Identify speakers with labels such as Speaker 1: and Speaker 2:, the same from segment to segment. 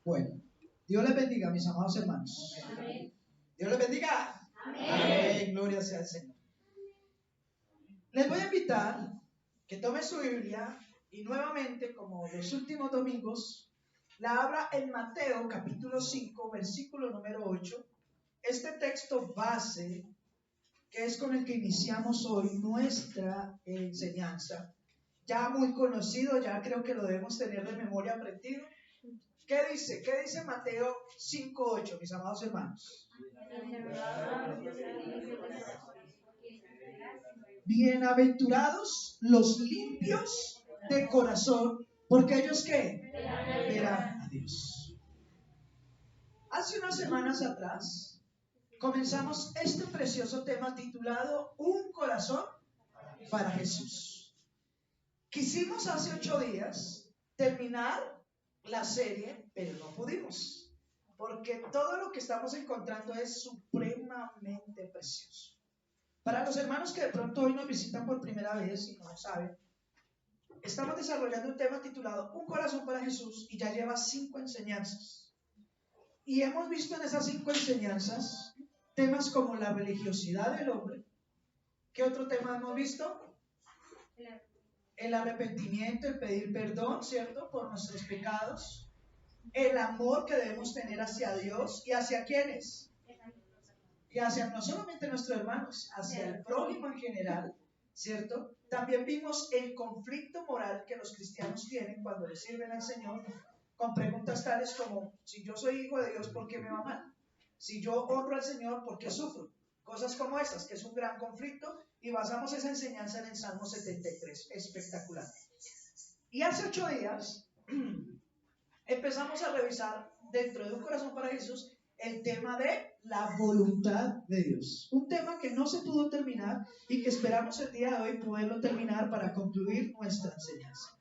Speaker 1: Bueno, Dios les bendiga, mis amados hermanos.
Speaker 2: Amén.
Speaker 1: Dios les bendiga.
Speaker 2: Amén.
Speaker 1: Amén. Gloria sea al Señor. Les voy a invitar que tomen su Biblia y nuevamente, como los últimos domingos, la abra en Mateo capítulo 5, versículo número 8. Este texto base, que es con el que iniciamos hoy nuestra enseñanza, ya muy conocido, ya creo que lo debemos tener de memoria aprendido. ¿Qué dice? ¿Qué dice Mateo 5:8, mis amados hermanos? Bienaventurados los limpios de corazón, porque ellos ¿qué? Verán a Dios. Hace unas semanas atrás comenzamos este precioso tema titulado Un corazón para Jesús. Quisimos hace 8 días terminar la serie, pero no pudimos, porque todo lo que estamos encontrando es supremamente precioso. Para los hermanos que de pronto hoy nos visitan por primera vez y no lo saben, estamos desarrollando un tema titulado Un corazón para Jesús y ya lleva 5 enseñanzas. Y hemos visto en esas 5 enseñanzas temas como la religiosidad del hombre. ¿Qué otro tema hemos visto? El arrepentimiento, el pedir perdón, ¿cierto? Por nuestros pecados. El amor que debemos tener hacia Dios y hacia ¿quiénes? Y hacia no solamente nuestros hermanos, hacia el prójimo en general, ¿cierto? También vimos el conflicto moral que los cristianos tienen cuando le sirven al Señor, con preguntas tales como, si yo soy hijo de Dios, ¿por qué me va mal? Si yo honro al Señor, ¿por qué sufro? Cosas como estas, que es un gran conflicto, y basamos esa enseñanza en el Salmo 73, espectacular. Y hace 8 días empezamos a revisar dentro de Un corazón para Jesús el tema de la voluntad de Dios. Un tema que no se pudo terminar y que esperamos el día de hoy poderlo terminar para concluir nuestra enseñanza.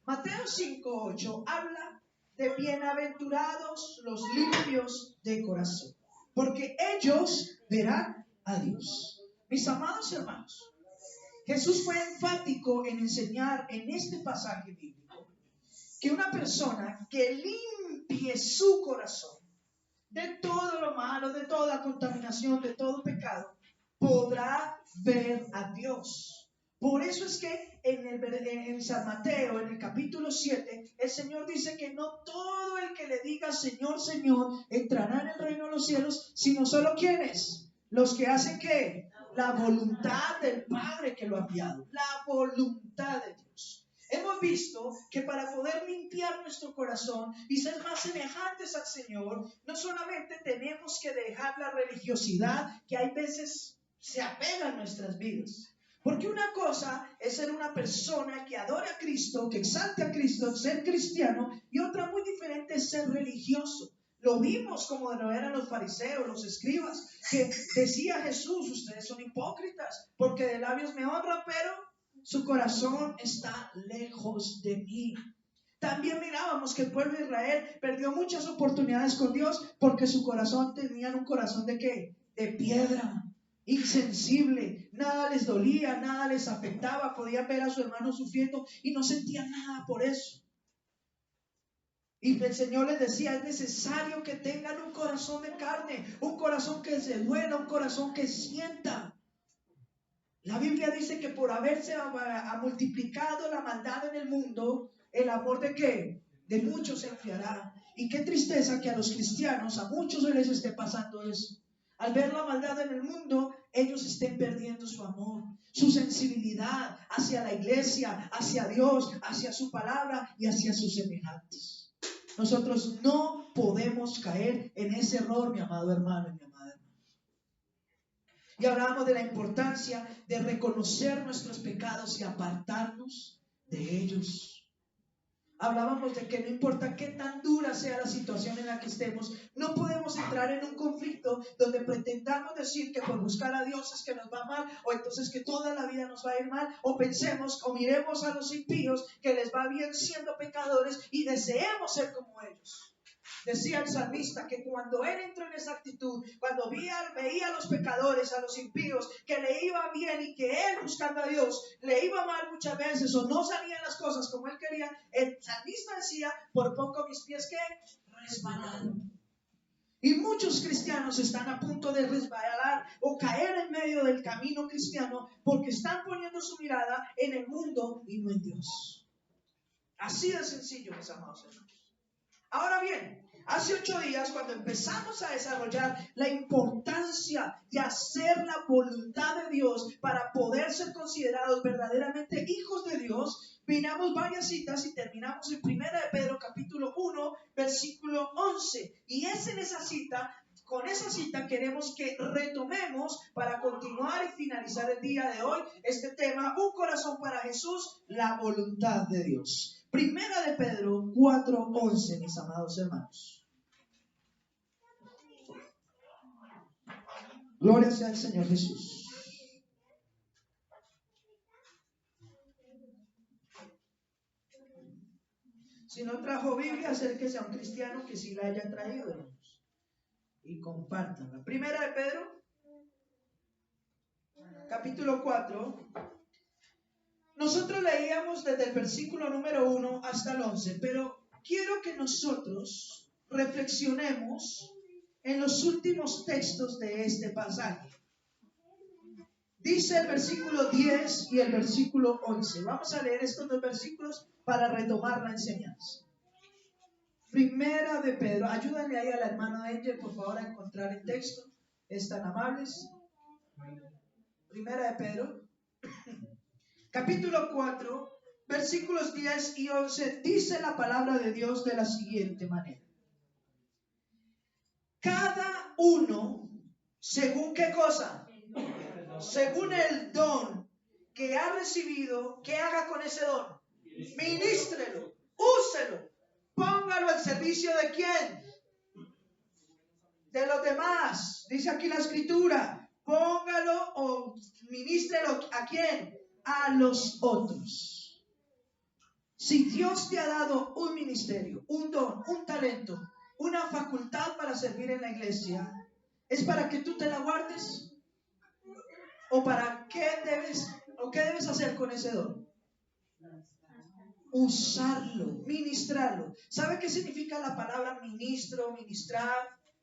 Speaker 1: Mateo 5:8 habla de bienaventurados los limpios de corazón, porque ellos verán a Dios. Mis amados hermanos, Jesús fue enfático en enseñar en este pasaje bíblico que una persona que limpie su corazón de todo lo malo, de toda contaminación, de todo pecado, podrá ver a Dios. Por eso es que en San Mateo, en el capítulo 7, el Señor dice que no todo el que le diga Señor, Señor, entrará en el reino de los cielos, sino solo ¿quiénes? Los que hacen ¿qué? La voluntad del Padre que lo ha enviado. La voluntad de Dios. Hemos visto que para poder limpiar nuestro corazón y ser más semejantes al Señor, no solamente tenemos que dejar la religiosidad que hay veces se apega a nuestras vidas. Porque una cosa es ser una persona que adora a Cristo, que exalte a Cristo, ser cristiano, y otra muy diferente es ser religioso. Lo vimos como lo eran los fariseos, los escribas, que decía Jesús, ustedes son hipócritas, porque de labios me honran, pero su corazón está lejos de mí. También mirábamos que el pueblo de Israel perdió muchas oportunidades con Dios porque su corazón tenían un corazón ¿de qué? De piedra, insensible, nada les dolía, nada les afectaba, podían ver a su hermano sufriendo y no sentían nada por eso. Y el Señor les decía, es necesario que tengan un corazón de carne, un corazón que se duela, un corazón que sienta. La Biblia dice que por haberse multiplicado la maldad en el mundo, el amor ¿de qué? De muchos se enfriará. Y qué tristeza que a los cristianos, a muchos les esté pasando eso. Al ver la maldad en el mundo, ellos estén perdiendo su amor, su sensibilidad hacia la iglesia, hacia Dios, hacia su palabra y hacia sus semejantes. Nosotros no podemos caer en ese error, mi amado hermano y mi amada hermana. Y hablábamos de la importancia de reconocer nuestros pecados y apartarnos de ellos. Hablábamos de que no importa qué tan dura sea la situación en la que estemos, no podemos entrar en un conflicto donde pretendamos decir que por buscar a Dios es que nos va mal, o entonces que toda la vida nos va a ir mal, o pensemos o miremos a los impíos que les va bien siendo pecadores y deseemos ser como ellos. Decía el salmista que cuando él entró en esa actitud, cuando veía a los pecadores, a los impíos, que le iba bien y que él buscando a Dios le iba mal muchas veces o no salían las cosas como él quería, el salmista decía, por poco mis pies que resbalar. Y muchos cristianos están a punto de resbalar o caer en medio del camino cristiano porque están poniendo su mirada en el mundo y no en Dios. Así de sencillo, mis amados hermanos. Ahora bien, hace 8 días, cuando empezamos a desarrollar la importancia de hacer la voluntad de Dios para poder ser considerados verdaderamente hijos de Dios, miramos varias citas y terminamos en 1 de Pedro capítulo 1, versículo 11. Y es en esa cita, con esa cita queremos que retomemos para continuar y finalizar el día de hoy este tema, un corazón para Jesús, la voluntad de Dios. 1 de Pedro 4:11, mis amados hermanos. Gloria sea al Señor Jesús. Si no trajo Biblia, acérquese a un cristiano que sí la haya traído, hermanos, y compártanla. 1 de Pedro, capítulo 4. Nosotros leíamos desde el versículo número 1 hasta el 11, pero quiero que nosotros reflexionemos en los últimos textos de este pasaje. Dice el versículo 10 y el versículo 11. Vamos a leer estos dos versículos para retomar la enseñanza. 1 de Pedro, ayúdenle ahí a la hermana Angel, por favor, a encontrar el texto. ¿Están amables? 1 de Pedro, capítulo 4, versículos 10 y 11, dice la palabra de Dios de la siguiente manera. Cada uno, ¿según qué cosa? Según el don que ha recibido, ¿qué haga con ese don? Ministrelo, úselo, póngalo al servicio ¿de quién? De los demás. Dice aquí la escritura, póngalo o ministrelo ¿a quién? A los otros. Si Dios te ha dado un ministerio, un don, un talento, una facultad para servir en la iglesia, ¿es para que tú te la guardes? ¿O para qué debes hacer con ese don? Usarlo, ministrarlo. ¿Sabe qué significa la palabra ministro, ministrar,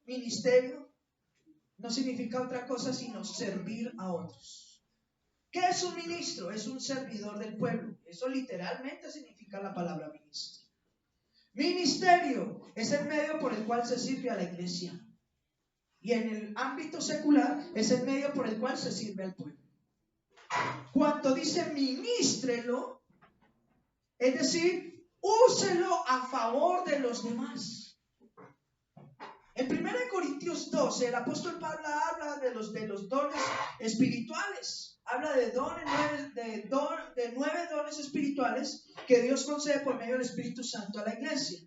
Speaker 1: ministerio? No significa otra cosa sino servir a otros. ¿Qué es un ministro? Es un servidor del pueblo. Eso literalmente significa la palabra ministro. Ministerio es el medio por el cual se sirve a la iglesia. Y en el ámbito secular es el medio por el cual se sirve al pueblo. Cuando dice ministrelo, es decir, úselo a favor de los demás. En 1 Corintios 12, el apóstol Pablo habla de los dones espirituales. Habla de 9 dones espirituales que Dios concede por medio del Espíritu Santo a la iglesia.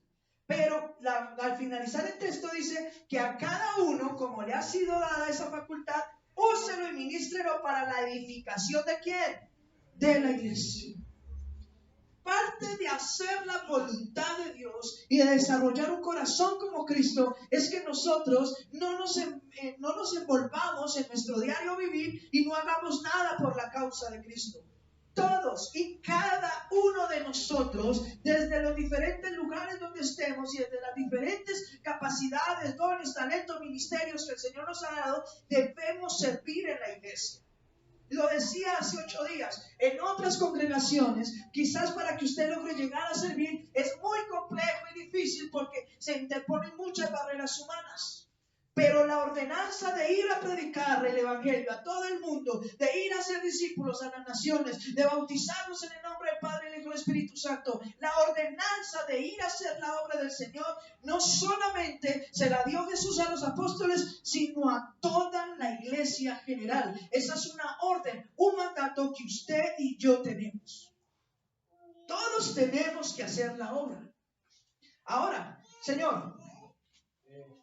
Speaker 1: Pero al finalizar el texto dice que a cada uno, como le ha sido dada esa facultad, úselo y ministrelo para la edificación ¿de quién? De la iglesia. Parte de hacer la voluntad de Dios y de desarrollar un corazón como Cristo es que nosotros no nos envolvamos en nuestro diario vivir y no hagamos nada por la causa de Cristo. Todos y cada uno de nosotros, desde los diferentes lugares donde estemos y desde las diferentes capacidades, dones, talentos, ministerios que el Señor nos ha dado, debemos servir en la iglesia. Lo decía hace 8 días, en otras congregaciones, quizás para que usted logre llegar a servir, es muy complejo y difícil porque se interponen muchas barreras humanas. Pero la ordenanza de ir a predicar el evangelio a todo el mundo, de ir a ser discípulos a las naciones, de bautizarlos en el nombre del Padre, el Hijo y el Espíritu Santo, la ordenanza de ir a hacer la obra del Señor, no solamente se la dio Jesús a los apóstoles, sino a toda la iglesia general. Esa es una orden, un mandato que usted y yo tenemos. Todos tenemos que hacer la obra. Ahora, Señor.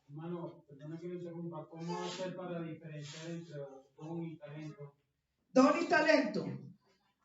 Speaker 2: Hermano, perdona que lo interrumpa. ¿Cómo hacer para diferenciar entre don y talento?
Speaker 1: Don y talento.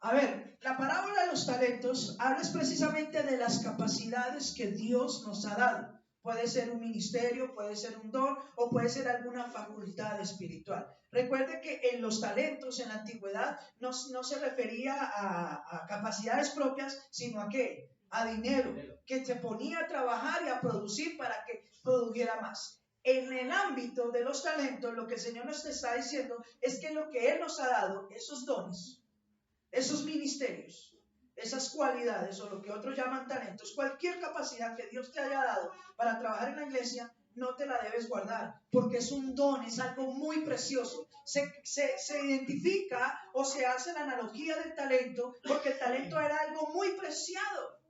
Speaker 1: A ver, la parábola de los talentos habla precisamente de las capacidades que Dios nos ha dado. Puede ser un ministerio, puede ser un don o puede ser alguna facultad espiritual. Recuerde que en los talentos en la antigüedad no se refería a capacidades propias, sino a ¿qué? A dinero, que se ponía a trabajar y a producir para que produjera más. En el ámbito de los talentos, lo que el Señor nos está diciendo es que lo que Él nos ha dado, esos dones, esos ministerios, esas cualidades o lo que otros llaman talentos, cualquier capacidad que Dios te haya dado para trabajar en la iglesia, no te la debes guardar, porque es un don, es algo muy precioso. Se identifica o se hace la analogía del talento, porque el talento era algo muy preciado.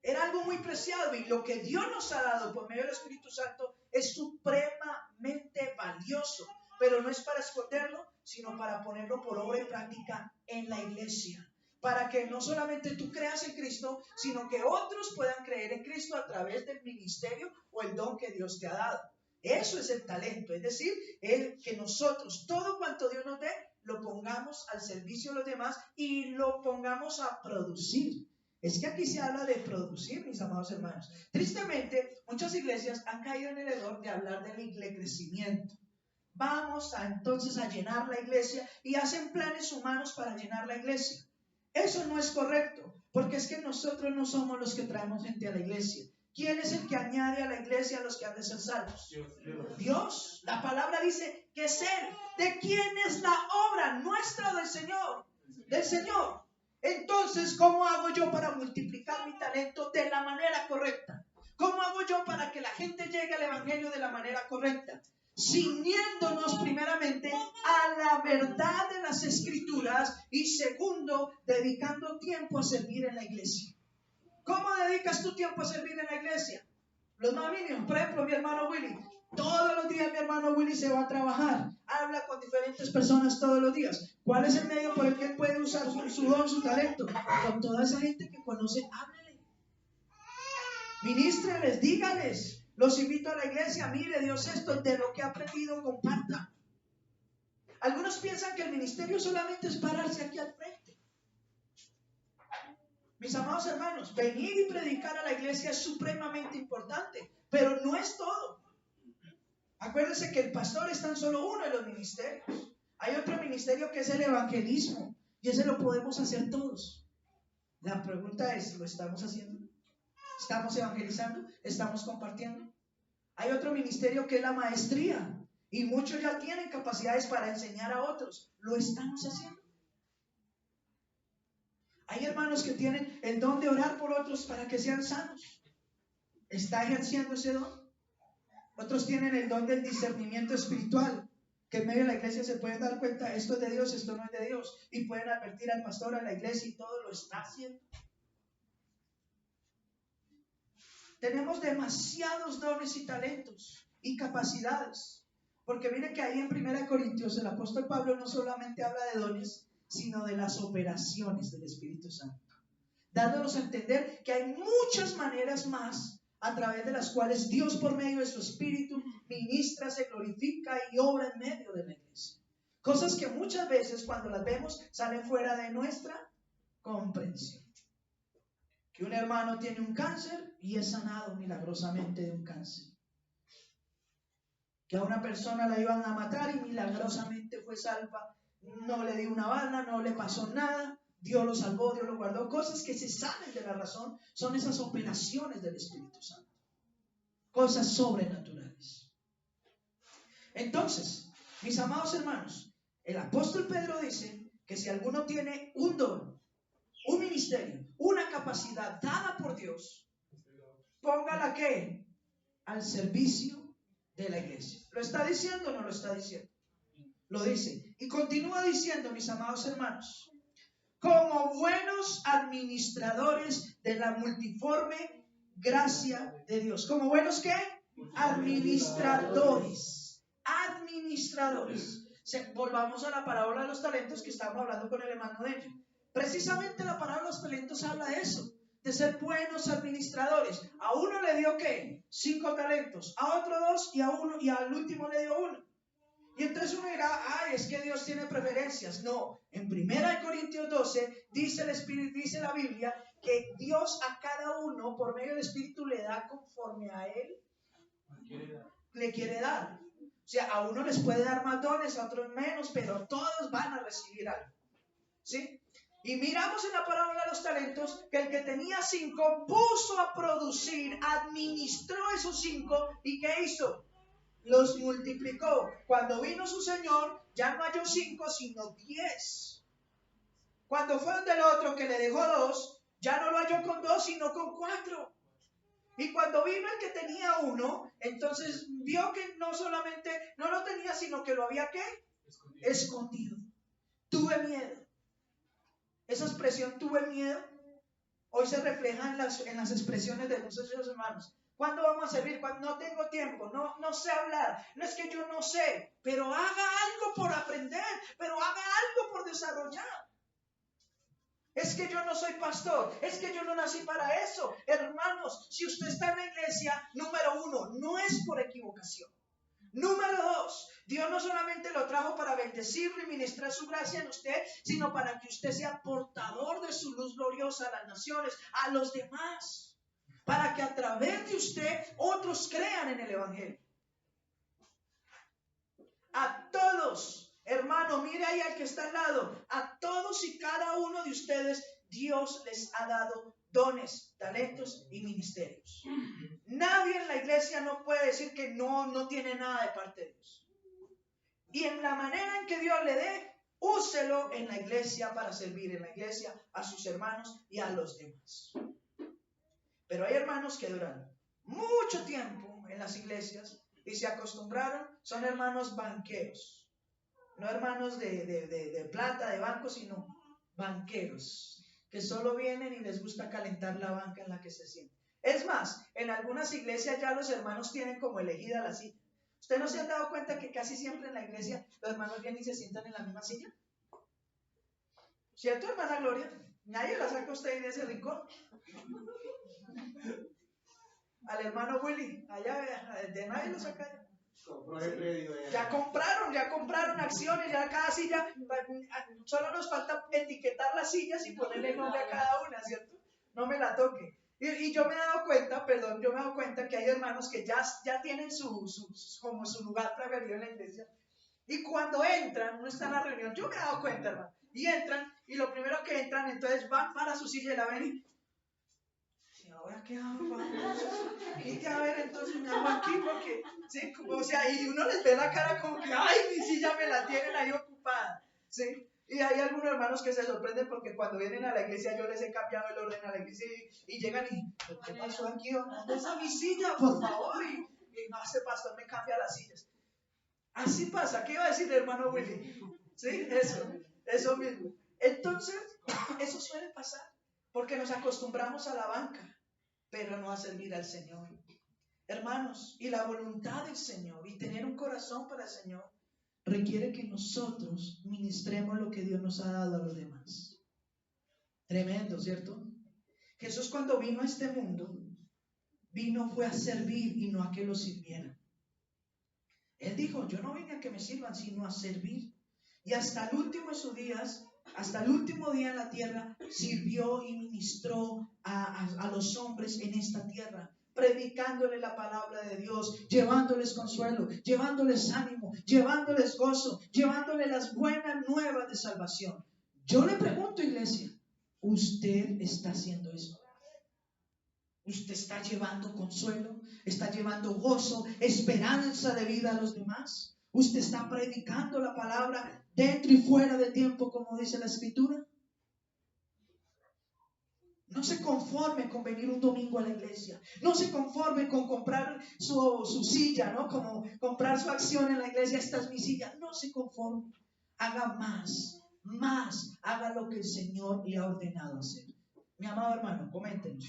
Speaker 1: Era algo muy preciado, y lo que Dios nos ha dado por medio del Espíritu Santo es supremamente valioso, pero no es para esconderlo, sino para ponerlo por obra y práctica en la iglesia, para que no solamente tú creas en Cristo, sino que otros puedan creer en Cristo a través del ministerio o el don que Dios te ha dado. Eso es el talento, es decir, el que nosotros, todo cuanto Dios nos dé, lo pongamos al servicio de los demás y lo pongamos a producir. Es que aquí se habla de producir, mis amados hermanos. Tristemente, muchas iglesias han caído en el error de hablar del crecimiento. Vamos entonces a llenar la iglesia y hacen planes humanos para llenar la iglesia. Eso no es correcto, porque es que nosotros no somos los que traemos gente a la iglesia. ¿Quién es el que añade a la iglesia a los que han de ser salvos? Dios. La palabra dice que es Él. ¿De quién es la obra? Nuestra o del Señor. Del Señor. Entonces, ¿cómo hago yo para multiplicar mi talento de la manera correcta? ¿Cómo hago yo para que la gente llegue al evangelio de la manera correcta? Ciñéndonos primeramente a la verdad de las escrituras y segundo, dedicando tiempo a servir en la iglesia. ¿Cómo dedicas tu tiempo a servir en la iglesia? Los más mínimos. Por ejemplo, mi hermano Willy. Todos los días mi hermano Willy se va a trabajar. Habla con diferentes personas todos los días. ¿Cuál es el medio por el que él puede usar su don, su talento? Con toda esa gente que conoce, háblele. Ministreles, dígales. Los invito a la iglesia. Mire, Dios, esto de lo que ha aprendido, comparta. Algunos piensan que el ministerio solamente es pararse aquí al frente. Mis amados hermanos, venir y predicar a la iglesia es supremamente importante, pero no es todo. Acuérdense que el pastor es tan solo uno de los ministerios. Hay otro ministerio que es el evangelismo, y ese lo podemos hacer todos. La pregunta es, ¿lo estamos haciendo? ¿Estamos evangelizando? ¿Estamos compartiendo? Hay otro ministerio que es la maestría, y muchos ya tienen capacidades para enseñar a otros. ¿Lo estamos haciendo? Hay hermanos que tienen el don de orar por otros para que sean sanos. ¿Está ejerciendo ese don? Otros tienen el don del discernimiento espiritual, que en medio de la iglesia se pueden dar cuenta, esto es de Dios, esto no es de Dios, y pueden advertir al pastor, a la iglesia, y todo lo está haciendo. Tenemos demasiados dones y talentos y capacidades, porque mire que ahí en 1 Corintios el apóstol Pablo no solamente habla de dones, sino de las operaciones del Espíritu Santo, dándonos a entender que hay muchas maneras más a través de las cuales Dios por medio de su Espíritu ministra, se glorifica y obra en medio de la iglesia. Cosas que muchas veces cuando las vemos salen fuera de nuestra comprensión. Que un hermano tiene un cáncer y es sanado milagrosamente de un cáncer. Que a una persona la iban a matar y milagrosamente fue salva. No le dio una bala, no le pasó nada. Dios lo salvó, Dios lo guardó. Cosas que se salen de la razón son esas operaciones del Espíritu Santo. Cosas sobrenaturales. Entonces, mis amados hermanos, el apóstol Pedro dice que si alguno tiene un don, un ministerio, una capacidad dada por Dios, póngala ¿qué? Al servicio de la iglesia. ¿Lo está diciendo o no lo está diciendo? Lo dice. Y continúa diciendo, mis amados hermanos, como buenos administradores de la multiforme gracia de Dios. ¿Como buenos qué? Administradores. Administradores. Volvamos a la parábola de los talentos que estábamos hablando con el hermano de ellos. Precisamente la parábola de los talentos habla de eso, de ser buenos administradores. A uno le dio ¿qué? 5 talentos, a otro 2 y al último le dio 1. Y entonces uno dirá, ay, es que Dios tiene preferencias. No, en 1 Corintios 12 dice el Espíritu, dice la Biblia, que Dios a cada uno por medio del Espíritu le da conforme a Él le quiere dar. O sea, a uno les puede dar más dones, a otros menos, pero todos van a recibir algo. ¿Sí? Y miramos en la parábola de los talentos que el que tenía 5 puso a producir, administró esos 5 y ¿qué hizo? Los multiplicó. Cuando vino su señor, ya no halló 5 sino 10. Cuando fue donde el otro que le dejó 2, ya no lo halló con 2 sino con 4. Y cuando vino el que tenía 1, entonces vio que no solamente no lo tenía, sino que lo había ¿qué? Escondido. Tuve miedo. Esa expresión tuve miedo hoy se refleja en las expresiones de muchos hermanos. ¿Cuándo vamos a servir? Cuando no tengo tiempo, no sé hablar, no es que yo no sé, pero haga algo por aprender, pero haga algo por desarrollar. Es que yo no soy pastor, es que yo no nací para eso. Hermanos, si usted está en la iglesia, número 1, no es por equivocación. Número 2, Dios no solamente lo trajo para bendecirlo y ministrar su gracia en usted, sino para que usted sea portador de su luz gloriosa a las naciones, a los demás, para que a través de usted otros crean en el evangelio. A todos, hermano, mire ahí al que está al lado, a todos y cada uno de ustedes Dios les ha dado dones, talentos y ministerios. Nadie en la iglesia no puede decir que no tiene nada de parte de Dios. Y en la manera en que Dios le dé, úselo en la iglesia para servir en la iglesia a sus hermanos y a los demás. Pero hay hermanos que duran mucho tiempo en las iglesias y se acostumbraron, son hermanos banqueros. No hermanos de plata, de banco, sino banqueros, que solo vienen y les gusta calentar la banca en la que se sienten. Es más, en algunas iglesias ya los hermanos tienen como elegida la silla. ¿Usted no se ha dado cuenta que casi siempre en la iglesia los hermanos vienen y se sientan en la misma silla? ¿Cierto, hermana Gloria? Nadie la saca usted de ese rincón. Al hermano Willy, allá, de nadie lo saca. Ya compraron acciones, ya cada silla, solo nos falta etiquetar las sillas y ponerle nombre a cada una, ¿cierto? No me la toque. Y yo me he dado cuenta, que hay hermanos que ya tienen como su lugar preferido en la iglesia. Y cuando entran, uno está en la reunión, yo me he dado cuenta, hermano, y entran, y lo primero que entran, entonces van para su silla y la ven y ahora qué hago, y a ver, entonces me hago aquí porque, ¿sí? O sea, y uno les ve la cara como que, ay, mi silla me la tienen ahí ocupada, ¿sí? Y hay algunos hermanos que se sorprenden porque cuando vienen a la iglesia yo les he cambiado el orden a la iglesia y llegan y, ¿qué pasó aquí? ¿Dónde está mi silla, por favor? Y no, ese pastor me cambia las sillas. Así pasa, ¿qué iba a decir el hermano Willy? ¿Sí? Eso mismo. Entonces, eso suele pasar porque nos acostumbramos a la banca, pero no a servir al Señor. Hermanos, y la voluntad del Señor y tener un corazón para el Señor requiere que nosotros ministremos lo que Dios nos ha dado a los demás. Tremendo, ¿cierto? Jesús cuando vino a este mundo, fue a servir y no a que lo sirvieran. Él dijo, yo no vine a que me sirvan, sino a servir. Y hasta el último de sus días, hasta el último día en la tierra, sirvió y ministró a los hombres en esta tierra, predicándole la palabra de Dios, llevándoles consuelo, llevándoles ánimo, llevándoles gozo, llevándoles las buenas nuevas de salvación. Yo le pregunto, iglesia, ¿usted está haciendo eso? ¿Usted está llevando consuelo? ¿Está llevando gozo, esperanza de vida a los demás? ¿Usted está predicando la palabra dentro y fuera de tiempo, como dice la Escritura? No se conforme con venir un domingo a la iglesia. No se conforme con comprar su silla, ¿no? Como comprar su acción en la iglesia. Esta es mi silla. No se conforme. Haga más. Haga lo que el Señor le ha ordenado hacer. Mi amado hermano, coméntenos.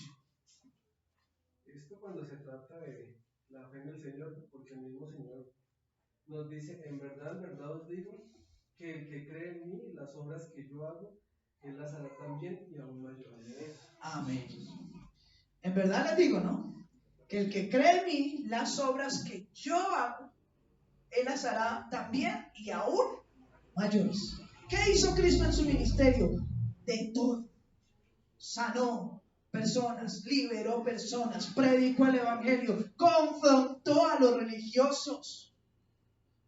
Speaker 3: Esto cuando se trata de la fe en el Señor, porque el mismo Señor nos dice, en verdad os digo, que el que cree en mí, las obras que yo hago, Él las hará también y aún mayores.
Speaker 1: Amén. En verdad les digo, ¿no? Que el que cree en mí, las obras que yo hago, Él las hará también y aún mayores. ¿Qué hizo Cristo en su ministerio? De todo. Sanó personas, liberó personas, predicó el evangelio, confrontó a los religiosos,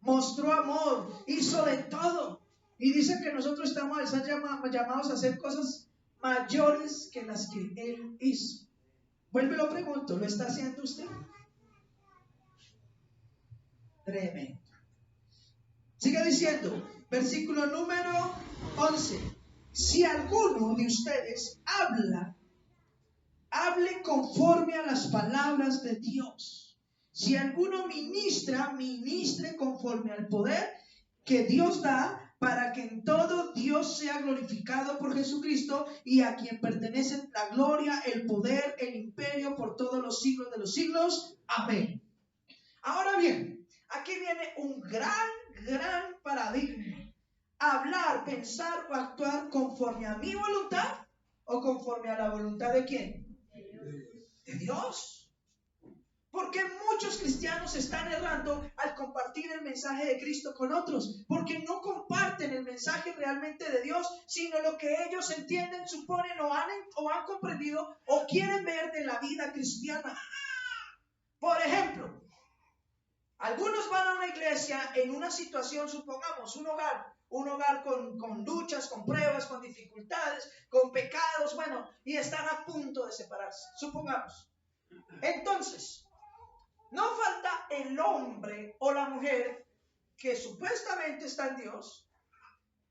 Speaker 1: mostró amor, hizo de todo. Y dice que nosotros estamos llamados a hacer cosas mayores que las que Él hizo. Vuelvo y lo pregunto, ¿lo está haciendo usted? Tremendo. Sigue diciendo, versículo número 11. Si alguno de ustedes hable conforme a las palabras de Dios. Si alguno ministre conforme al poder que Dios da, para que en todo Dios sea glorificado por Jesucristo, y a quien pertenecen la gloria, el poder, el imperio por todos los siglos de los siglos. Amén. Ahora bien, aquí viene un gran paradigma. Hablar, pensar o actuar conforme a mi voluntad o conforme a la voluntad ¿de quién? De Dios. Porque muchos cristianos están errando al compartir el mensaje de Cristo con otros, porque no comparten el mensaje realmente de Dios, sino lo que ellos entienden, suponen o han comprendido o quieren ver de la vida cristiana. Por ejemplo, algunos van a una iglesia en una situación, supongamos, un hogar con luchas, con pruebas, con dificultades, con pecados, bueno, y están a punto de separarse, supongamos. Entonces, no falta el hombre o la mujer que supuestamente está en Dios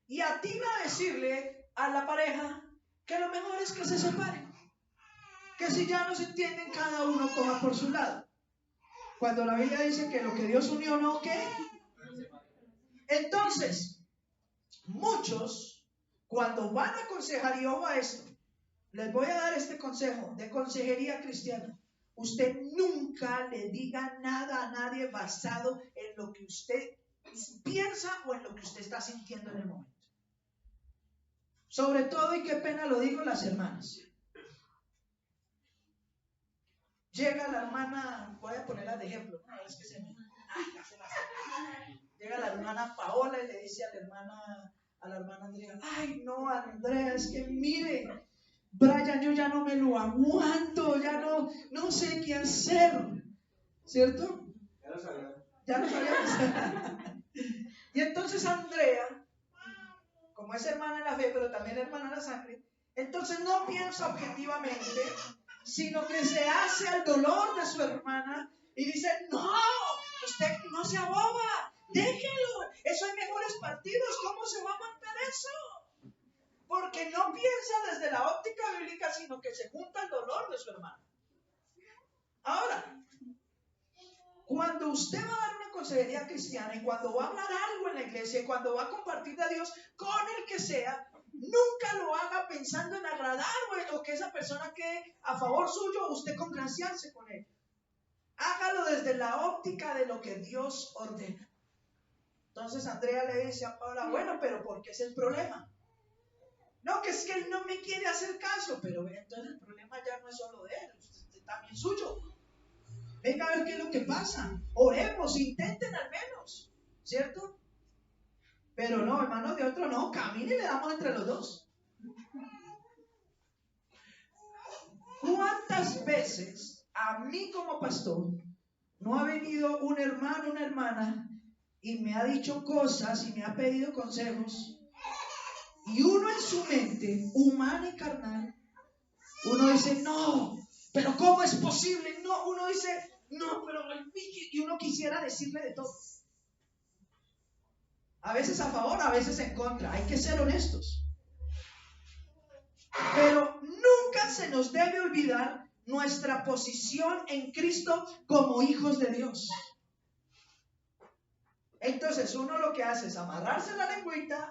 Speaker 1: y atina a decirle a la pareja que lo mejor es que se separen, que si ya no se entienden, cada uno coja por su lado. Cuando la Biblia dice que lo que Dios unió, ¿no? ¿Qué? Entonces, muchos, cuando van a aconsejar, y ojo a esto, les voy a dar este consejo de consejería cristiana. Usted nunca le diga nada a nadie basado en lo que usted piensa o en lo que usted está sintiendo en el momento. Sobre todo, y qué pena lo digo, las hermanas. Llega la hermana, voy a ponerla de ejemplo, ¿no? Es que llega la hermana Paola y le dice a la hermana Andrea, ay no, Andrea, es que mire, Brian, yo ya no me lo aguanto, ya no sé qué hacer, ¿cierto? Ya lo sabíamos. Y entonces Andrea, como es hermana en la fe, pero también hermana en la sangre, entonces no piensa objetivamente, sino que se hace al dolor de su hermana y dice, no, usted no se aboba, déjelo, eso hay mejores partidos, ¿cómo se va a aguantar eso? Porque no piensa desde la óptica bíblica, sino que se junta el dolor de su hermana. Ahora, cuando usted va a dar una consejería cristiana y cuando va a hablar algo en la iglesia y cuando va a compartir de Dios con el que sea, nunca lo haga pensando en agradar o que esa persona quede a favor suyo o usted congraciarse con él. Hágalo desde la óptica de lo que Dios ordena. Entonces Andrea le dice a Paula, bueno, pero ¿por qué es el problema? No, que es que él no me quiere hacer caso, pero entonces el problema ya no es solo de él, es también suyo. Venga a ver qué es lo que pasa. Oremos, intenten al menos, ¿cierto? Pero no, hermanos de otro no, camine y le damos entre los dos. ¿Cuántas veces a mí como pastor no ha venido un hermano, una hermana y me ha dicho cosas y me ha pedido consejos? Y uno en su mente, humana y carnal, uno dice, no, pero ¿cómo es posible? No, uno dice, no, pero y uno quisiera decirle de todo. A veces a favor, a veces en contra. Hay que ser honestos. Pero nunca se nos debe olvidar nuestra posición en Cristo como hijos de Dios. Entonces uno lo que hace es amarrarse la lengüita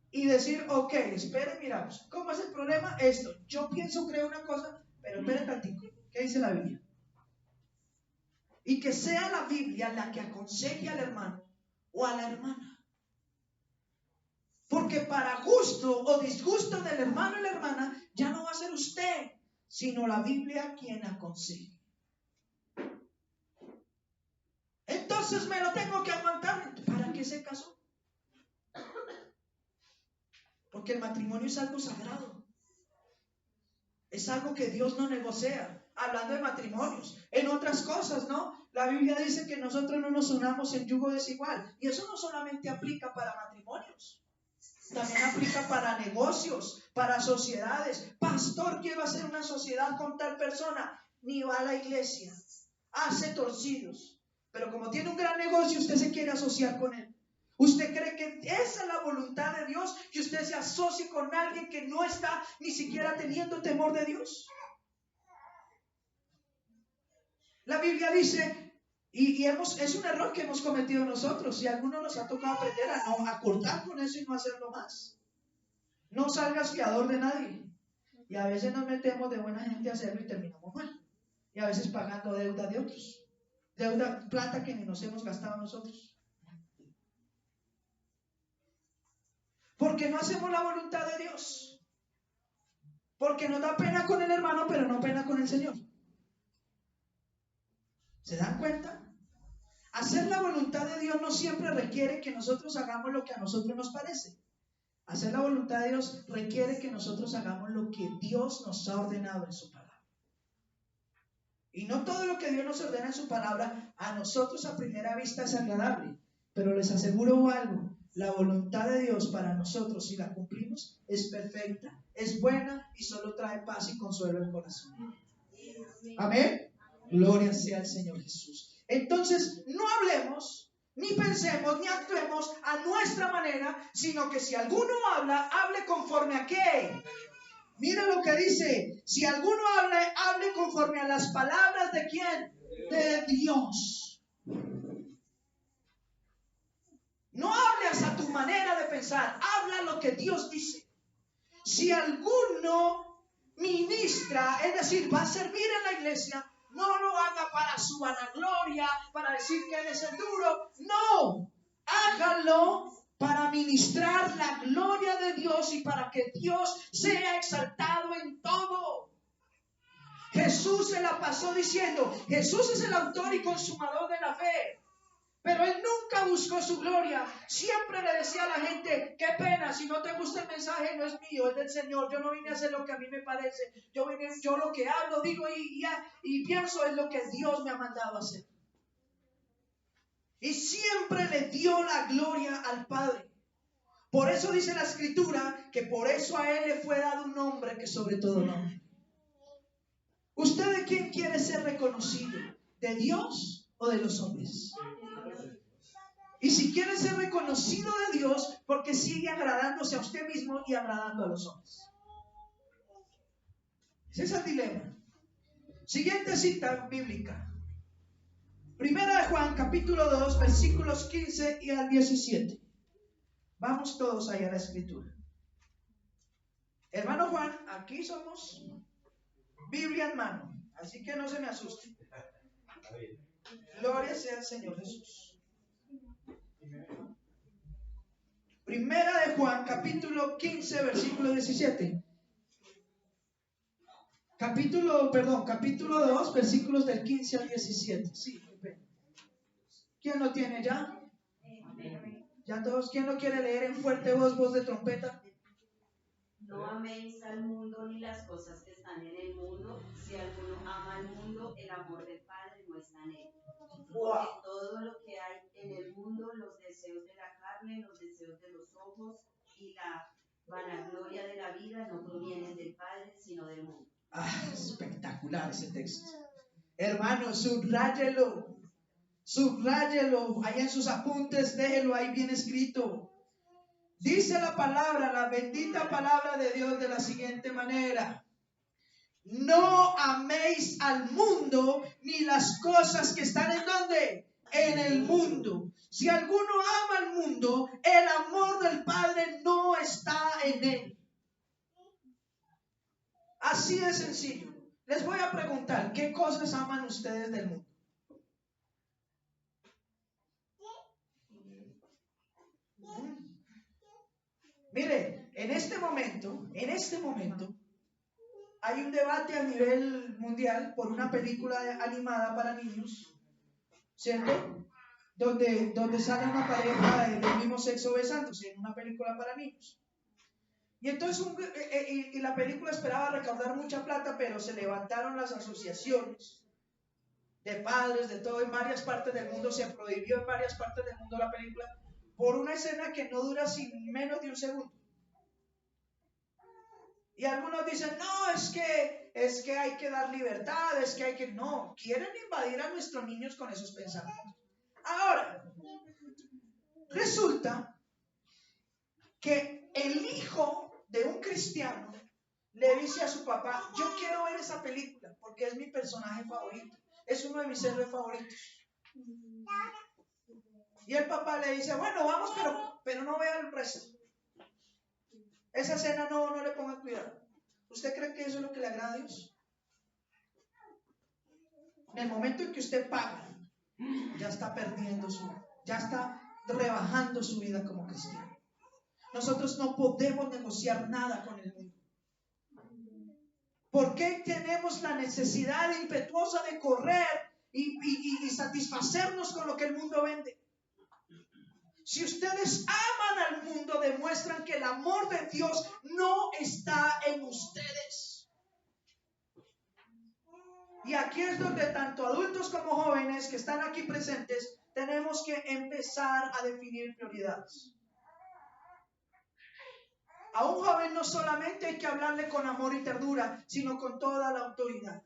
Speaker 1: y decir, ok, esperen, miramos, ¿cómo es el problema? Esto, yo pienso, creo una cosa, pero esperen tantito, ¿qué dice la Biblia? Y que sea la Biblia la que aconseje al hermano o a la hermana. Porque para gusto o disgusto del hermano y la hermana, ya no va a ser usted, sino la Biblia quien aconseje. Entonces me lo tengo que aguantar. ¿Para qué se casó? Porque el matrimonio es algo sagrado. Es algo que Dios no negocia. Hablando de matrimonios, en otras cosas, ¿no? La Biblia dice que nosotros no nos unamos en yugo desigual. Y eso no solamente aplica para matrimonios. También aplica para negocios, para sociedades. Pastor, quiero hacer una sociedad con tal persona. Ni va a la iglesia. Hace torcidos. Pero como tiene un gran negocio, usted se quiere asociar con él. ¿Usted cree que esa es la voluntad de Dios? Que usted se asocie con alguien que no está ni siquiera teniendo temor de Dios. La Biblia dice, es un error que hemos cometido nosotros, y a algunos nos ha tocado aprender a cortar con eso y no hacerlo más. No salgas fiador de nadie. Y a veces nos metemos de buena gente a hacerlo y terminamos mal. Y a veces pagando deuda de otros. Deuda, plata que ni nos hemos gastado nosotros. Porque no hacemos la voluntad de Dios. Porque nos da pena con el hermano, pero no pena con el Señor. ¿Se dan cuenta? Hacer la voluntad de Dios no siempre requiere que nosotros hagamos lo que a nosotros nos parece. Hacer la voluntad de Dios requiere que nosotros hagamos lo que Dios nos ha ordenado en su palabra. Y no todo lo que Dios nos ordena en su palabra a nosotros a primera vista es agradable. Pero les aseguro algo. La voluntad de Dios para nosotros, si la cumplimos, es perfecta, es buena y solo trae paz y consuelo al corazón. Amén. Gloria sea al Señor Jesús. Entonces, no hablemos, ni pensemos, ni actuemos a nuestra manera, sino que si alguno habla, hable conforme a qué. Mira lo que dice. Si alguno habla, hable conforme a las palabras de ¿quién? De Dios. No hables a tu manera de pensar, habla lo que Dios dice. Si alguno ministra, es decir, va a servir en la iglesia, no lo haga para su vanagloria, para decir que él es el duro. No, hágalo para ministrar la gloria de Dios y para que Dios sea exaltado en todo. Jesús se la pasó diciendo, Jesús es el autor y consumador de la fe. Pero él nunca buscó su gloria. Siempre le decía a la gente, qué pena, si no te gusta el mensaje no es mío, es del Señor. Yo no vine a hacer lo que a mí me parece. Yo lo que hablo, digo y pienso es lo que Dios me ha mandado a hacer. Y siempre le dio la gloria al Padre. Por eso dice la Escritura que por eso a él le fue dado un nombre que sobre todo nombre. ¿Usted de quién quiere ser reconocido? ¿De Dios o de los hombres? Y si quiere ser reconocido de Dios, porque sigue agradándose a usted mismo y agradando a los hombres. Ese es el dilema. Siguiente cita bíblica. Primera de Juan, capítulo 2, versículos 15 y al 17. Vamos todos ahí a la escritura. Hermano Juan, aquí somos Biblia en mano, así que no se me asuste. Gloria sea al Señor Jesús. Primera de Juan, capítulo 15, versículo 17. Capítulo 2, versículos del 15 al 17. Sí, ¿quién lo tiene ya? ¿Ya todos? ¿Quién lo quiere leer en fuerte voz de trompeta?
Speaker 4: No améis al mundo ni las cosas que están en el mundo. Si alguno ama al mundo, el amor del Padre no está en él. Porque todo lo que hay en el mundo, los deseos de la carne, los deseos de los ojos y la vanagloria de la vida no provienen del Padre, sino del mundo.
Speaker 1: Espectacular ese texto. Hermano, subrayelo, ahí en sus apuntes, déjelo ahí bien escrito. Dice la palabra, la bendita palabra de Dios de la siguiente manera: no améis al mundo ni las cosas que están en ¿dónde? En el mundo. Si alguno ama al mundo, el amor del Padre no está en él. Así de sencillo. Les voy a preguntar, ¿qué cosas aman ustedes del mundo? Mire, en este momento, hay un debate a nivel mundial por una película animada para niños, ¿cierto? Donde sale una pareja del mismo sexo besándose en una película para niños. Y entonces y la película esperaba recaudar mucha plata, pero se levantaron las asociaciones de padres, de todo, en varias partes del mundo, se prohibió en varias partes del mundo la película por una escena que no dura sin menos de un segundo. Y algunos dicen, no, es que hay que dar libertad, es que hay que... No, quieren invadir a nuestros niños con esos pensamientos. Ahora, resulta que el hijo de un cristiano le dice a su papá, yo quiero ver esa película porque es mi personaje favorito, es uno de mis héroes favoritos. Y el papá le dice, bueno, vamos, pero no vea el resto. Esa escena no le ponga cuidado. ¿Usted cree que eso es lo que le agrada a Dios? En el momento en que usted paga, ya está perdiendo ya está rebajando su vida como cristiano. Nosotros no podemos negociar nada con el mundo. ¿Por qué tenemos la necesidad impetuosa de correr y satisfacernos con lo que el mundo vende? Si ustedes aman al mundo, demuestran que el amor de Dios no está en ustedes. Y aquí es donde tanto adultos como jóvenes que están aquí presentes tenemos que empezar a definir prioridades. A un joven no solamente hay que hablarle con amor y ternura, sino con toda la autoridad.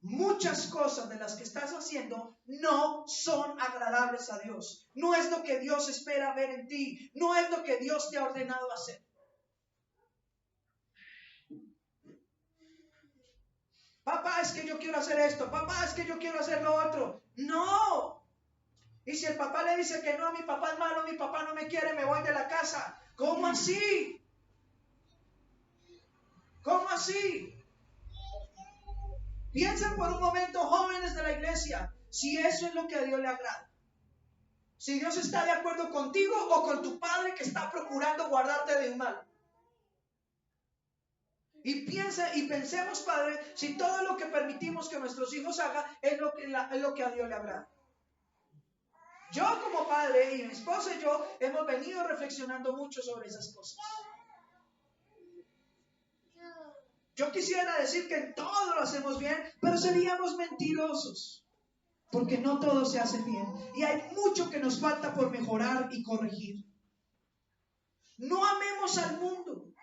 Speaker 1: Muchas cosas de las que estás haciendo no son agradables a Dios. No es lo que Dios espera ver en ti. No es lo que Dios te ha ordenado hacer. Papá, es que yo quiero hacer esto. Papá, es que yo quiero hacer lo otro. No. Y si el papá le dice que no, mi papá es malo, mi papá no me quiere, me voy de la casa. ¿Cómo así? ¿Cómo así? Piensen por un momento, jóvenes de la iglesia, si eso es lo que a Dios le agrada. Si Dios está de acuerdo contigo o con tu padre que está procurando guardarte del mal. Y pensemos, padre, si todo lo que permitimos que nuestros hijos hagan es lo que a Dios le agrada. Yo como padre y mi esposa y yo hemos venido reflexionando mucho sobre esas cosas. Yo quisiera decir que en todo lo hacemos bien, pero seríamos mentirosos, porque no todo se hace bien. Y hay mucho que nos falta por mejorar y corregir. No amemos al mundo,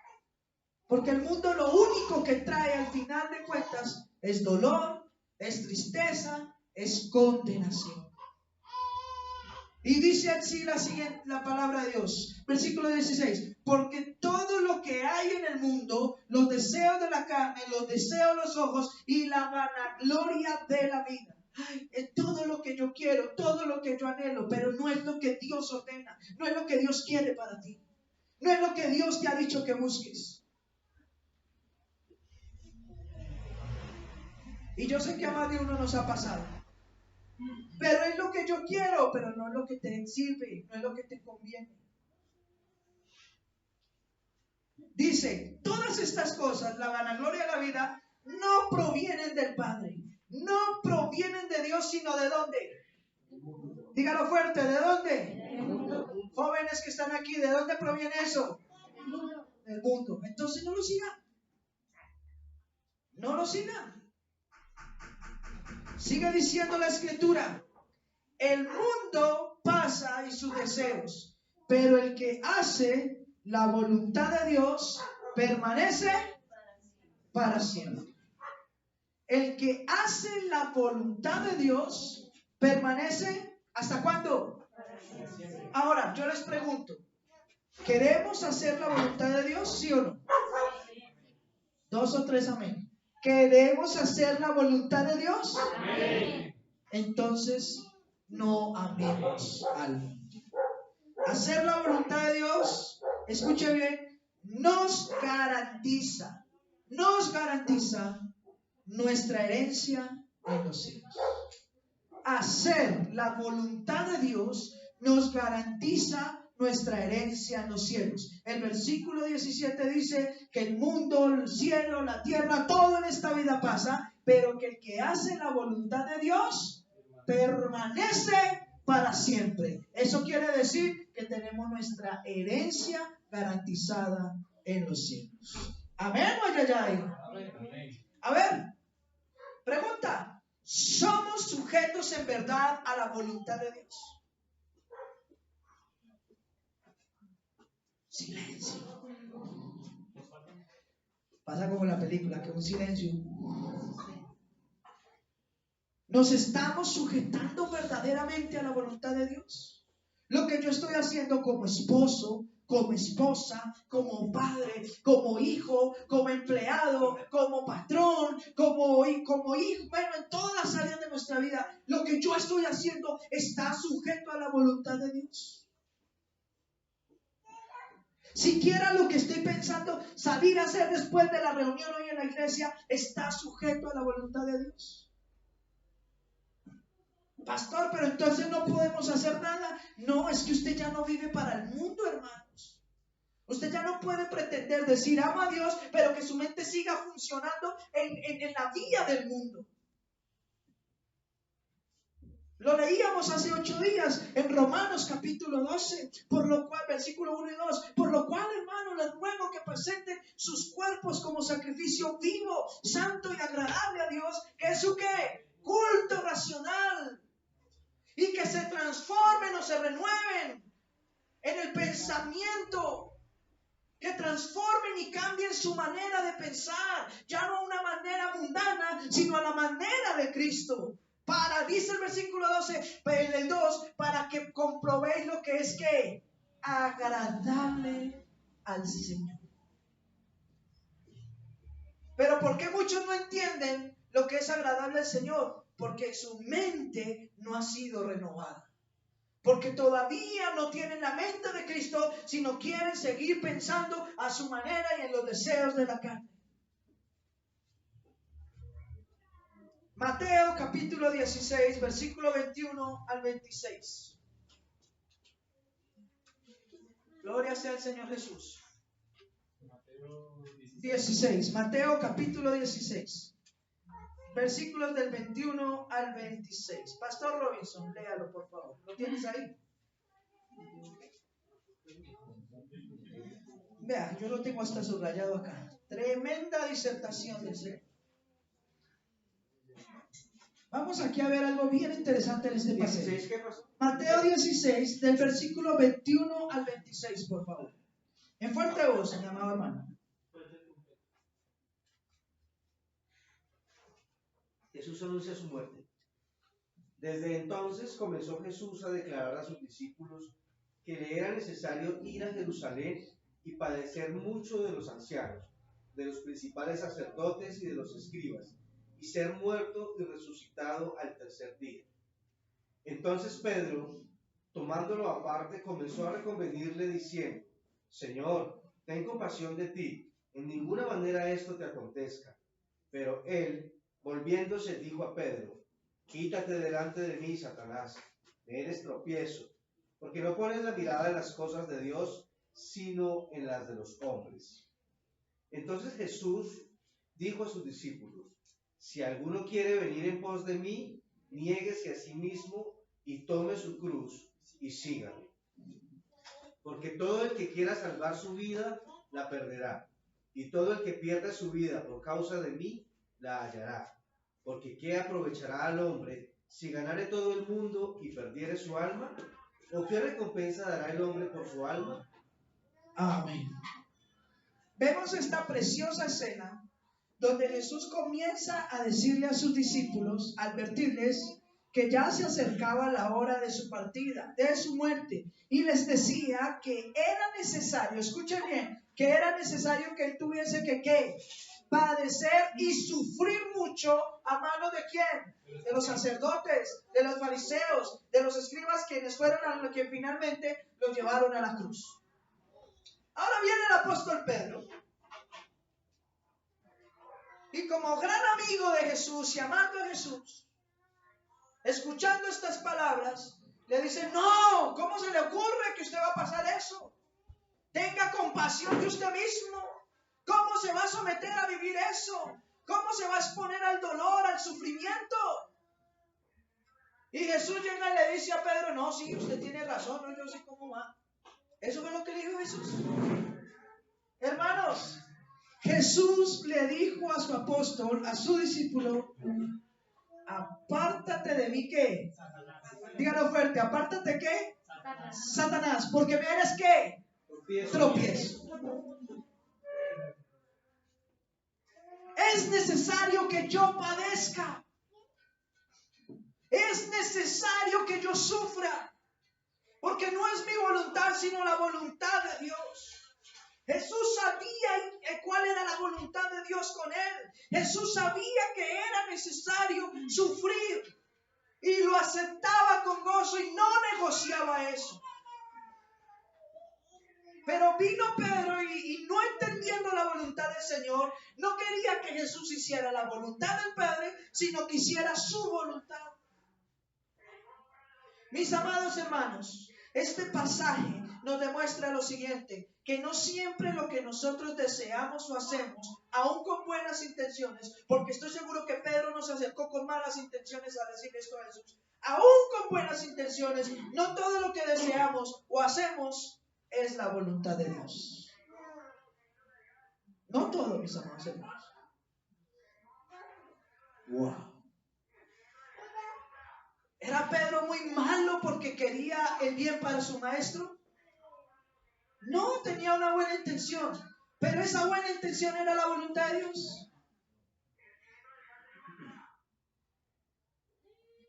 Speaker 1: porque el mundo lo único que trae al final de cuentas es dolor, es tristeza, es condenación. Y dice así la palabra de Dios, versículo 16, porque todo lo que hay en el mundo, los deseos de la carne, los deseos de los ojos y la vanagloria de la vida. Es todo lo que yo quiero, todo lo que yo anhelo, pero no es lo que Dios ordena, no es lo que Dios quiere para ti, no es lo que Dios te ha dicho que busques. Y yo sé que a más de uno nos ha pasado. Pero es lo que yo quiero, pero no es lo que te sirve, no es lo que te conviene. Dice, todas estas cosas, la vanagloria de la vida, no provienen del Padre, no provienen de Dios, sino ¿de dónde? Dígalo fuerte, ¿de dónde? Jóvenes que están aquí, ¿de dónde proviene eso? Del mundo. Entonces no lo sigan. No lo sigan. Sigue diciendo la Escritura. El mundo pasa y sus deseos, pero el que hace la voluntad de Dios permanece para siempre. El que hace la voluntad de Dios permanece ¿hasta cuándo? Ahora, yo les pregunto, ¿queremos hacer la voluntad de Dios, sí o no? 2 o 3 amén. ¿Queremos hacer la voluntad de Dios? Amén. Entonces no amemos al mundo. Hacer la voluntad de Dios, escuche bien, nos garantiza nuestra herencia en los cielos. Hacer la voluntad de Dios nos garantiza nuestra herencia en los cielos. El versículo 17 dice que el mundo, el cielo, la tierra, todo en esta vida pasa, pero que el que hace la voluntad de Dios permanece para siempre. Eso quiere decir que tenemos nuestra herencia garantizada en los cielos. Amén o ayayay. A ver, pregunta. somos sujetos en verdad a la voluntad de Dios. Silencio. Pasa como en la película, que un silencio. ¿Nos estamos sujetando verdaderamente a la voluntad de Dios? Lo que yo estoy haciendo como esposo, como esposa, como padre, como hijo, como empleado, como patrón, como hijo, bueno, en todas las áreas de nuestra vida, lo que yo estoy haciendo está sujeto a la voluntad de Dios. Siquiera lo que estoy pensando salir a hacer después de la reunión hoy en la iglesia está sujeto a la voluntad de Dios. Pastor, pero entonces no podemos hacer nada. No, es que usted ya no vive para el mundo, hermanos. Usted ya no puede pretender decir amo a Dios, pero que su mente siga funcionando en la vía del mundo. Lo leíamos hace 8 días en Romanos capítulo 12, por lo cual, versículo 1 y 2, por lo cual, hermanos, les ruego que presenten sus cuerpos como sacrificio vivo, santo y agradable a Dios, que es su ¿qué? Culto racional. Y que se transformen o se renueven en el pensamiento, que transformen y cambien su manera de pensar, ya no a una manera mundana, sino a la manera de Cristo. Para, dice el versículo 12, el 2, para que comprobéis lo que es que agradable al Señor. Pero ¿por qué muchos no entienden lo que es agradable al Señor? Porque su mente no ha sido renovada. Porque todavía no tienen la mente de Cristo, sino quieren seguir pensando a su manera y en los deseos de la carne. Mateo capítulo 16, versículo 21 al 26. Gloria sea al Señor Jesús. 16, Mateo capítulo 16. Versículos del 21 al 26. Pastor Robinson, léalo por favor. ¿Lo tienes ahí? Vea, yo lo tengo hasta subrayado acá. Tremenda disertación del Señor. Vamos aquí a ver algo bien interesante en este pasaje. Mateo 16, del versículo 21 al 26, por favor. En fuerte voz, mi amado hermano.
Speaker 5: Jesús anuncia su muerte. Desde entonces comenzó Jesús a declarar a sus discípulos que le era necesario ir a Jerusalén y padecer mucho de los ancianos, de los principales sacerdotes y de los escribas, y ser muerto y resucitado al tercer día. Entonces Pedro, tomándolo aparte, comenzó a reconvenirle diciendo: Señor, ten compasión de ti, en ninguna manera esto te acontezca. Pero él, volviéndose, dijo a Pedro: Quítate delante de mí, Satanás, me eres tropiezo, porque no pones la mirada en las cosas de Dios, sino en las de los hombres. Entonces Jesús dijo a sus discípulos: Si alguno quiere venir en pos de mí, niéguese a sí mismo y tome su cruz y sígame. Porque todo el que quiera salvar su vida, la perderá, y todo el que pierda su vida por causa de mí, la hallará. Porque ¿qué aprovechará al hombre si ganare todo el mundo y perdiere su alma? ¿O qué recompensa dará el hombre por su alma?
Speaker 1: Amén. Vemos esta preciosa escena donde Jesús comienza a decirle a sus discípulos, advertirles que ya se acercaba la hora de su partida, de su muerte, y les decía que era necesario, escuchen bien, que era necesario que él tuviese que ¿qué? Padecer y sufrir mucho a mano de ¿quién? De los sacerdotes, de los fariseos, de los escribas, quienes fueron a los que finalmente los llevaron a la cruz. Ahora viene el apóstol Pedro, y como gran amigo de Jesús y amando a Jesús, escuchando estas palabras, le dice: no, ¿cómo se le ocurre que usted va a pasar eso? Tenga compasión de usted mismo. ¿Cómo se va a someter a vivir eso? ¿Cómo se va a exponer al dolor, al sufrimiento? Y Jesús llega y le dice a Pedro: no, sí, usted tiene razón, no, yo sé cómo va. ¿Eso fue lo que le dijo Jesús? Hermanos, Jesús le dijo a su apóstol, a su discípulo, apártate de mí, ¿qué? Dígalo fuerte, apártate, ¿qué? Satanás, porque me eres, ¿qué? Tropiezo. Es necesario que yo padezca. Es necesario que yo sufra. Porque no es mi voluntad, sino la voluntad de Dios. Jesús sabía cuál era la voluntad de Dios con él. Jesús sabía que era necesario sufrir. Y lo aceptaba con gozo y no negociaba eso. Pero vino Pedro y no entendiendo la voluntad del Señor, no quería que Jesús hiciera la voluntad del Padre, sino que hiciera su voluntad. Mis amados hermanos, este pasaje nos demuestra lo siguiente, que no siempre lo que nosotros deseamos o hacemos, aún con buenas intenciones, porque estoy seguro que Pedro no se acercó con malas intenciones a decir esto a Jesús, aún con buenas intenciones, no todo lo que deseamos o hacemos es la voluntad de Dios. No todo, mis amados hermanos. Wow. ¿Era Pedro muy malo porque quería el bien para su maestro? No, tenía una buena intención. Pero esa buena intención era la voluntad de Dios.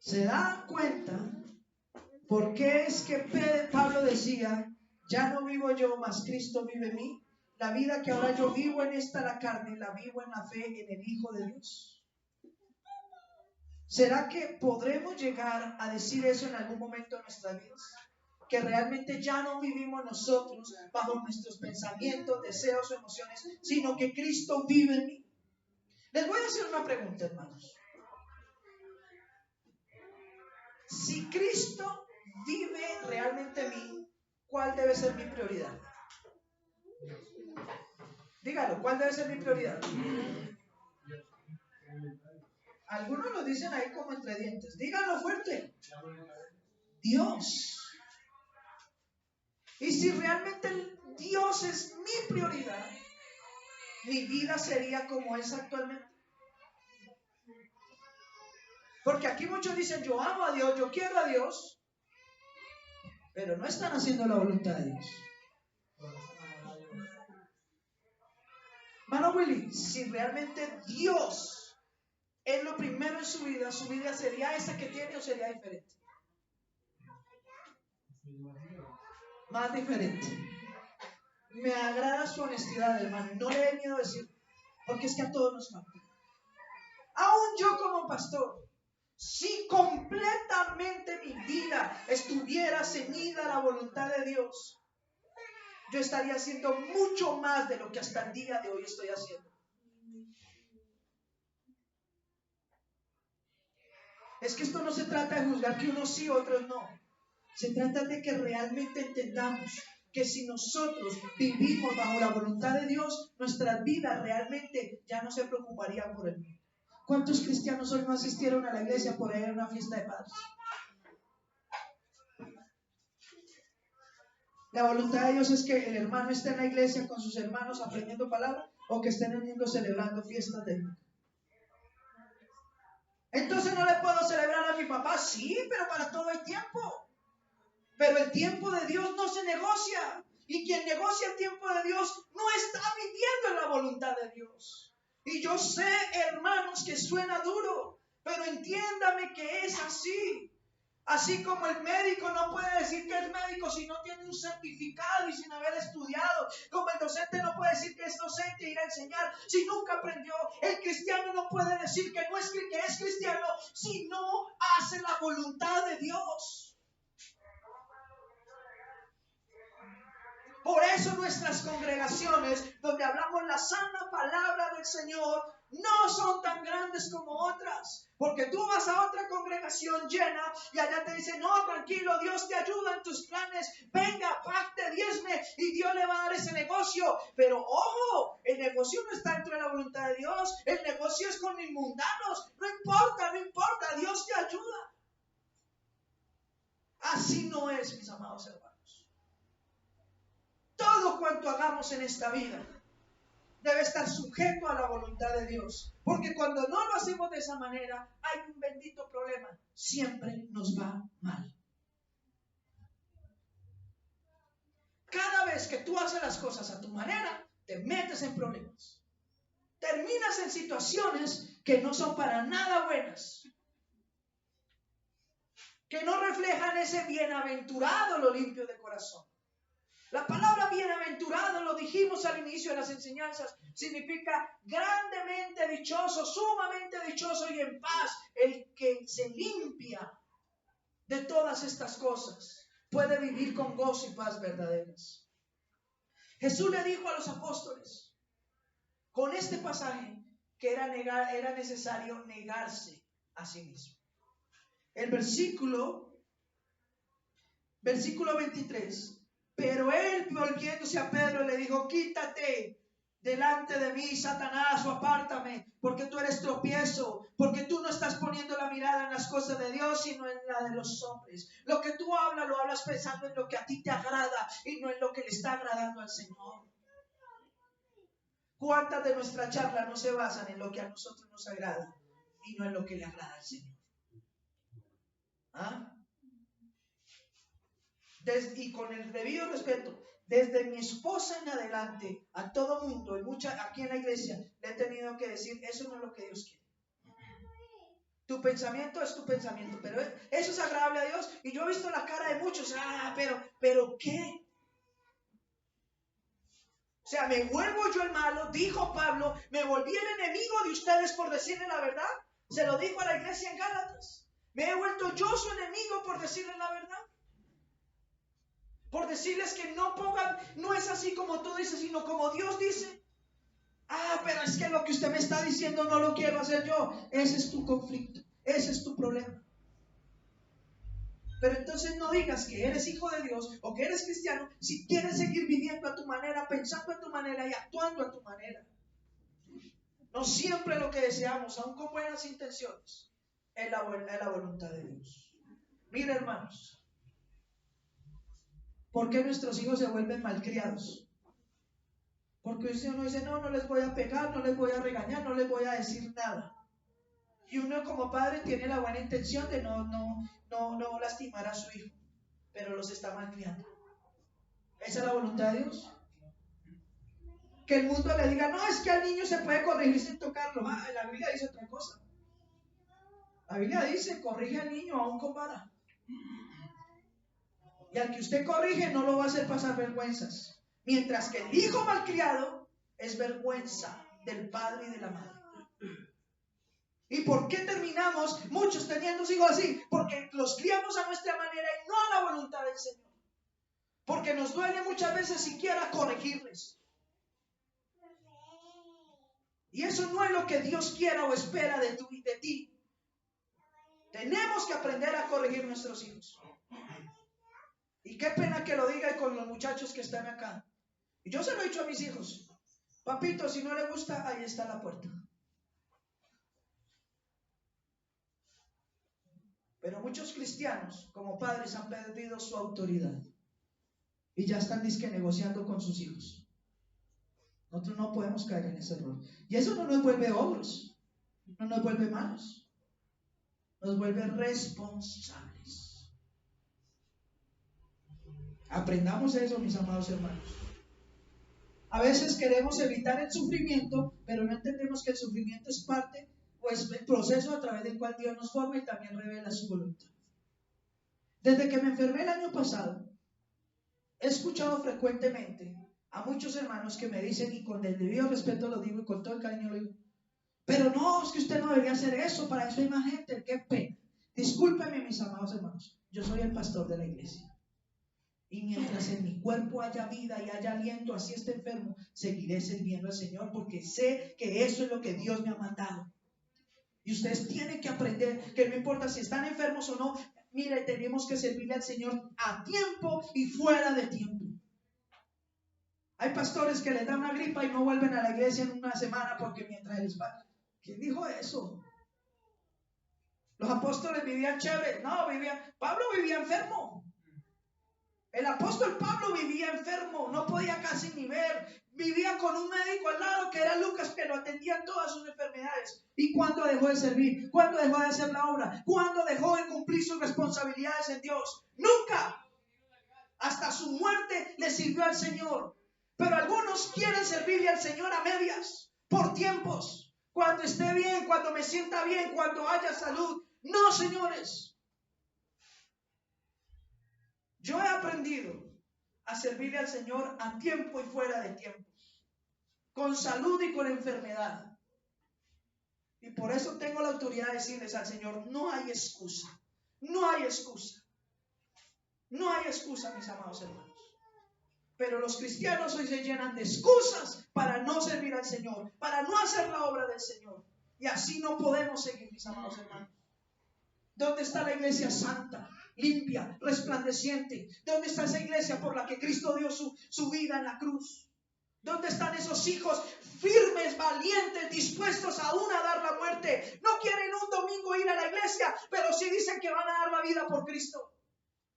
Speaker 1: ¿Se dan cuenta por qué es que Pablo decía, ya no vivo yo, mas Cristo vive en mí? La vida que ahora yo vivo en esta la carne, la vivo en la fe en el Hijo de Dios. ¿Será que podremos llegar a decir eso en algún momento de nuestras vidas? Que realmente ya no vivimos nosotros bajo nuestros pensamientos, deseos o emociones, sino que Cristo vive en mí. Les voy a hacer una pregunta, hermanos. Si Cristo vive realmente en mí, ¿cuál debe ser mi prioridad? Dígalo, ¿cuál debe ser mi prioridad? Algunos lo dicen ahí como entre dientes. Díganlo fuerte. Dios. Y si realmente Dios es mi prioridad, mi vida sería como es actualmente. Porque aquí muchos dicen, yo amo a Dios, yo quiero a Dios, pero no están haciendo la voluntad de Dios. Hermano Willy, si realmente Dios es lo primero en su vida sería esa que tiene o sería diferente. Más diferente. Me agrada su honestidad, hermano. No le dé miedo decir, porque es que a todos nos falta. Aún yo como pastor, si completamente mi vida estuviera ceñida a la voluntad de Dios, yo estaría haciendo mucho más de lo que hasta el día de hoy estoy haciendo. Es que esto no se trata de juzgar que unos sí, otros no. Se trata de que realmente entendamos que si nosotros vivimos bajo la voluntad de Dios, nuestras vidas realmente ya no se preocuparían por el mundo. ¿Cuántos cristianos hoy no asistieron a la iglesia por ir a una fiesta de padres? La voluntad de Dios es que el hermano esté en la iglesia con sus hermanos aprendiendo palabra o que estén uniendo celebrando fiestas de Dios. Entonces no le puedo celebrar a mi papá, sí, pero para todo hay tiempo. Pero el tiempo de Dios no se negocia. Y quien negocia el tiempo de Dios no está viviendo en la voluntad de Dios. Y yo sé, hermanos, que suena duro, pero entiéndame que es así. Así como el médico no puede decir que es médico si no tiene un certificado y sin haber estudiado. Como el docente no puede decir que es docente e ir a enseñar si nunca aprendió. El cristiano no puede decir que es cristiano si no hace la voluntad de Dios. Por eso nuestras congregaciones, donde hablamos la sana palabra del Señor, no son tan grandes como otras. Porque tú vas a otra congregación llena y allá te dicen, no, tranquilo, Dios te ayuda en tus planes. Venga, pacte, diezme y Dios le va a dar ese negocio. Pero ojo, el negocio no está dentro de la voluntad de Dios. El negocio es con los mundanos. No importa, Dios te ayuda. Así no es, mis amados hermanos. Todo cuanto hagamos en esta vida debe estar sujeto a la voluntad de Dios. Porque cuando no lo hacemos de esa manera, hay un bendito problema. Siempre nos va mal. Cada vez que tú haces las cosas a tu manera, te metes en problemas. Terminas en situaciones que no son para nada buenas, que no reflejan ese bienaventurado, lo limpio de corazón. La palabra bienaventurado, lo dijimos al inicio de las enseñanzas, significa grandemente dichoso, sumamente dichoso y en paz. El que se limpia de todas estas cosas puede vivir con gozo y paz verdaderas. Jesús le dijo a los apóstoles con este pasaje que era necesario negarse a sí mismo. El versículo 23. Pero él, volviéndose a Pedro, le dijo: quítate delante de mí, Satanás, o apártame, porque tú eres tropiezo, porque tú no estás poniendo la mirada en las cosas de Dios, sino en la de los hombres. Lo que tú hablas, lo hablas pensando en lo que a ti te agrada y no en lo que le está agradando al Señor. ¿Cuántas de nuestras charlas no se basan en lo que a nosotros nos agrada y no en lo que le agrada al Señor? ¿Ah? Y con el debido respeto, desde mi esposa en adelante, a todo mundo, y aquí en la iglesia, le he tenido que decir: eso no es lo que Dios quiere. Tu pensamiento es tu pensamiento, pero eso es agradable a Dios. Y yo he visto la cara de muchos: pero ¿qué? O sea, me vuelvo yo el malo, dijo Pablo, me volví el enemigo de ustedes por decirle la verdad. Se lo dijo a la iglesia en Gálatas. Me he vuelto yo su enemigo por decirles la verdad. Por decirles que no pongan, no es así como tú dices, sino como Dios dice. Pero es que lo que usted me está diciendo no lo quiero hacer yo. Ese es tu conflicto, ese es tu problema. Pero entonces no digas que eres hijo de Dios o que eres cristiano si quieres seguir viviendo a tu manera, pensando a tu manera y actuando a tu manera. No siempre lo que deseamos, aun con buenas intenciones, es la voluntad de Dios. Mira, hermanos, ¿por qué nuestros hijos se vuelven malcriados? Porque uno dice: no les voy a pegar, no les voy a regañar, no les voy a decir nada. Y uno como padre tiene la buena intención de no lastimar a su hijo, pero los está malcriando. ¿Esa es la voluntad de Dios? Que el mundo le diga: no, es que al niño se puede corregir sin tocarlo. La Biblia dice otra cosa. La Biblia dice: corrige al niño aún con vara. Y al que usted corrige no lo va a hacer pasar vergüenzas. Mientras que el hijo malcriado es vergüenza del padre y de la madre. ¿Y por qué terminamos muchos teniendo hijos así? Porque los criamos a nuestra manera y no a la voluntad del Señor. Porque nos duele muchas veces siquiera corregirles. Y eso no es lo que Dios quiera o espera de ti. Tenemos que aprender a corregir nuestros hijos. Y qué pena que lo diga con los muchachos que están acá. Y yo se lo he dicho a mis hijos: papito, si no le gusta, ahí está la puerta. Pero muchos cristianos, como padres, han perdido su autoridad y ya están negociando con sus hijos. Nosotros no podemos caer en ese error. Y eso no nos vuelve ogros, no nos vuelve malos, nos vuelve responsables. Aprendamos eso, mis amados hermanos. A veces queremos evitar el sufrimiento, pero no entendemos que el sufrimiento es parte, pues, el proceso a través del cual Dios nos forma y también revela su voluntad. Desde que me enfermé el año pasado, he escuchado frecuentemente a muchos hermanos que me dicen, y con el debido respeto lo digo y con todo el cariño lo digo: pero no, es que usted no debería hacer eso, para eso hay más gente. Qué pena. Discúlpenme, mis amados hermanos, yo soy el pastor de la iglesia. Y mientras en mi cuerpo haya vida y haya aliento, así esté enfermo, seguiré sirviendo al Señor, porque sé que eso es lo que Dios me ha mandado. Y ustedes tienen que aprender que no importa si están enfermos o no, mire, tenemos que servirle al Señor a tiempo y fuera de tiempo. Hay pastores que les da una gripa y no vuelven a la iglesia en una semana porque mientras les va. ¿Quién dijo eso? Los apóstoles vivían chévere. No, Pablo vivía enfermo. El apóstol Pablo vivía enfermo, no podía casi ni ver, vivía con un médico al lado que era Lucas, que lo atendía en todas sus enfermedades. ¿Y cuándo dejó de servir? ¿Cuándo dejó de hacer la obra? ¿Cuándo dejó de cumplir sus responsabilidades en Dios? Nunca. Hasta su muerte le sirvió al Señor. Pero algunos quieren servirle al Señor a medias, por tiempos, cuando esté bien, cuando me sienta bien, cuando haya salud. No, señores. Yo he aprendido a servirle al Señor a tiempo y fuera de tiempo, con salud y con enfermedad. Y por eso tengo la autoridad de decirles al Señor, no hay excusa, no hay excusa, no hay excusa, mis amados hermanos. Pero los cristianos hoy se llenan de excusas para no servir al Señor, para no hacer la obra del Señor. Y así no podemos seguir, mis amados hermanos. ¿Dónde está la iglesia santa, limpia, resplandeciente? ¿Dónde está esa iglesia por la que Cristo dio su vida en la cruz? ¿Dónde están esos hijos firmes, valientes, dispuestos aún a dar la muerte? No quieren un domingo ir a la iglesia, pero sí dicen que van a dar la vida por Cristo.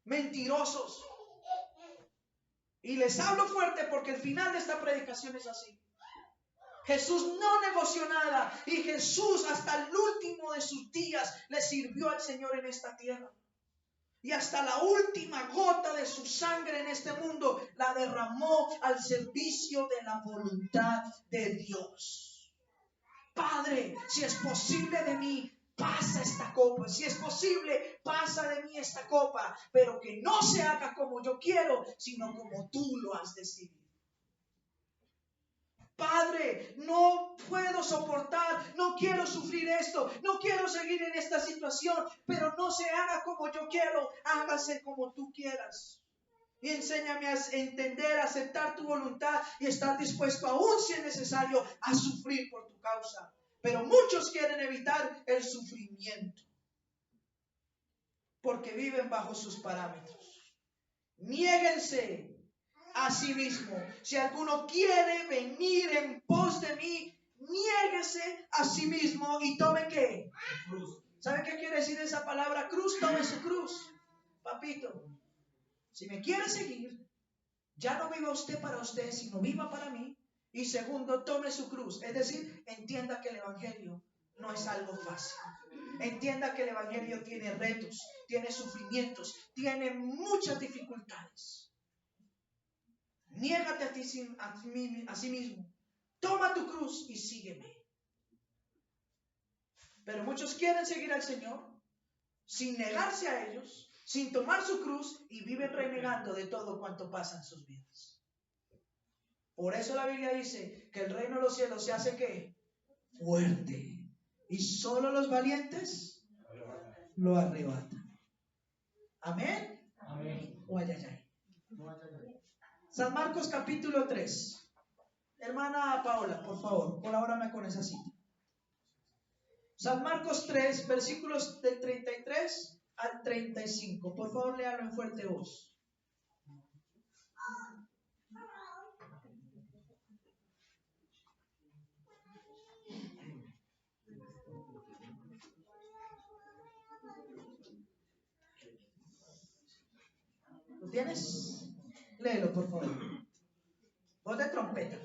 Speaker 1: Mentirosos. Y les hablo fuerte porque el final de esta predicación es así. Jesús no negoció nada y Jesús hasta el último de sus días le sirvió al Señor en esta tierra. Y hasta la última gota de su sangre en este mundo la derramó al servicio de la voluntad de Dios. Padre, si es posible de mí, pasa esta copa. Si es posible, pasa de mí esta copa. Pero que no se haga como yo quiero, sino como tú lo has decidido. Padre, no puedo soportar, no quiero sufrir esto, no quiero seguir en esta situación, pero no se haga como yo quiero, hágase como tú quieras. Y enséñame a entender, a aceptar tu voluntad y estar dispuesto, aún si es necesario, a sufrir por tu causa. Pero muchos quieren evitar el sufrimiento porque viven bajo sus parámetros. Niéguense a sí mismo. Si alguno quiere venir en pos de mí, niéguese a sí mismo y tome ¿qué? ¿Sabe qué quiere decir esa palabra cruz? Tome su cruz. Papito, si me quiere seguir, ya no viva usted para usted, sino viva para mí. Y segundo, tome su cruz. Es decir, entienda que el evangelio no es algo fácil. Entienda que el evangelio tiene retos, tiene sufrimientos, tiene muchas dificultades. Niégate a sí mismo. Toma tu cruz y sígueme. Pero muchos quieren seguir al Señor sin negarse a ellos, sin tomar su cruz y viven renegando de todo cuanto pasa en sus vidas. Por eso la Biblia dice que el reino de los cielos se hace ¿qué? Fuerte. Y solo los valientes lo arrebatan. ¿Amén? Amén. O ayayay. San Marcos capítulo 3. Hermana Paola, por favor, colabórame con esa cita. San Marcos 3, versículos del 33 al 35. Por favor, léalo en fuerte voz. ¿Lo tienes? Léelo, por favor. Voz de trompeta.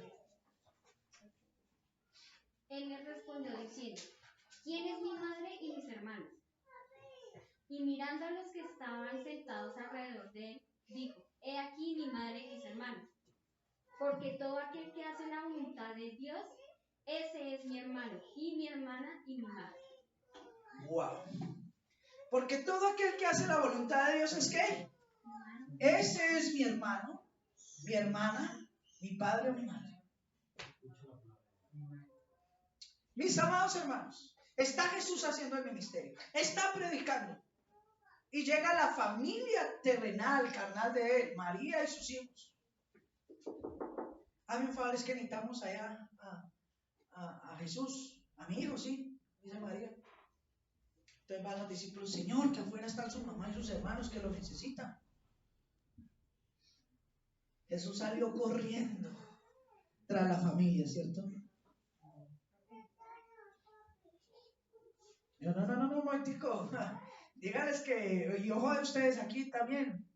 Speaker 6: Él les respondió diciendo: ¿Quién es mi madre y mis hermanos? Y mirando a los que estaban sentados alrededor de él, dijo: He aquí mi madre y mis hermanos. Porque todo aquel que hace la voluntad de Dios, ese es mi hermano, y mi hermana, y mi madre.
Speaker 1: Wow. Porque todo aquel que hace la voluntad de Dios es ¿qué? Ese es mi hermano, mi hermana, mi padre o mi madre. Mis amados hermanos, está Jesús haciendo el ministerio, está predicando y llega la familia terrenal, carnal de él, María y sus hijos. Hazme un favor, es que necesitamos allá a Jesús, a mi hijo, sí, dice María. Entonces van los discípulos: Señor, que afuera están su mamá y sus hermanos que lo necesitan. Jesús salió corriendo tras la familia, ¿cierto? No, un momentico. Díganles que, y ojo de ustedes aquí también.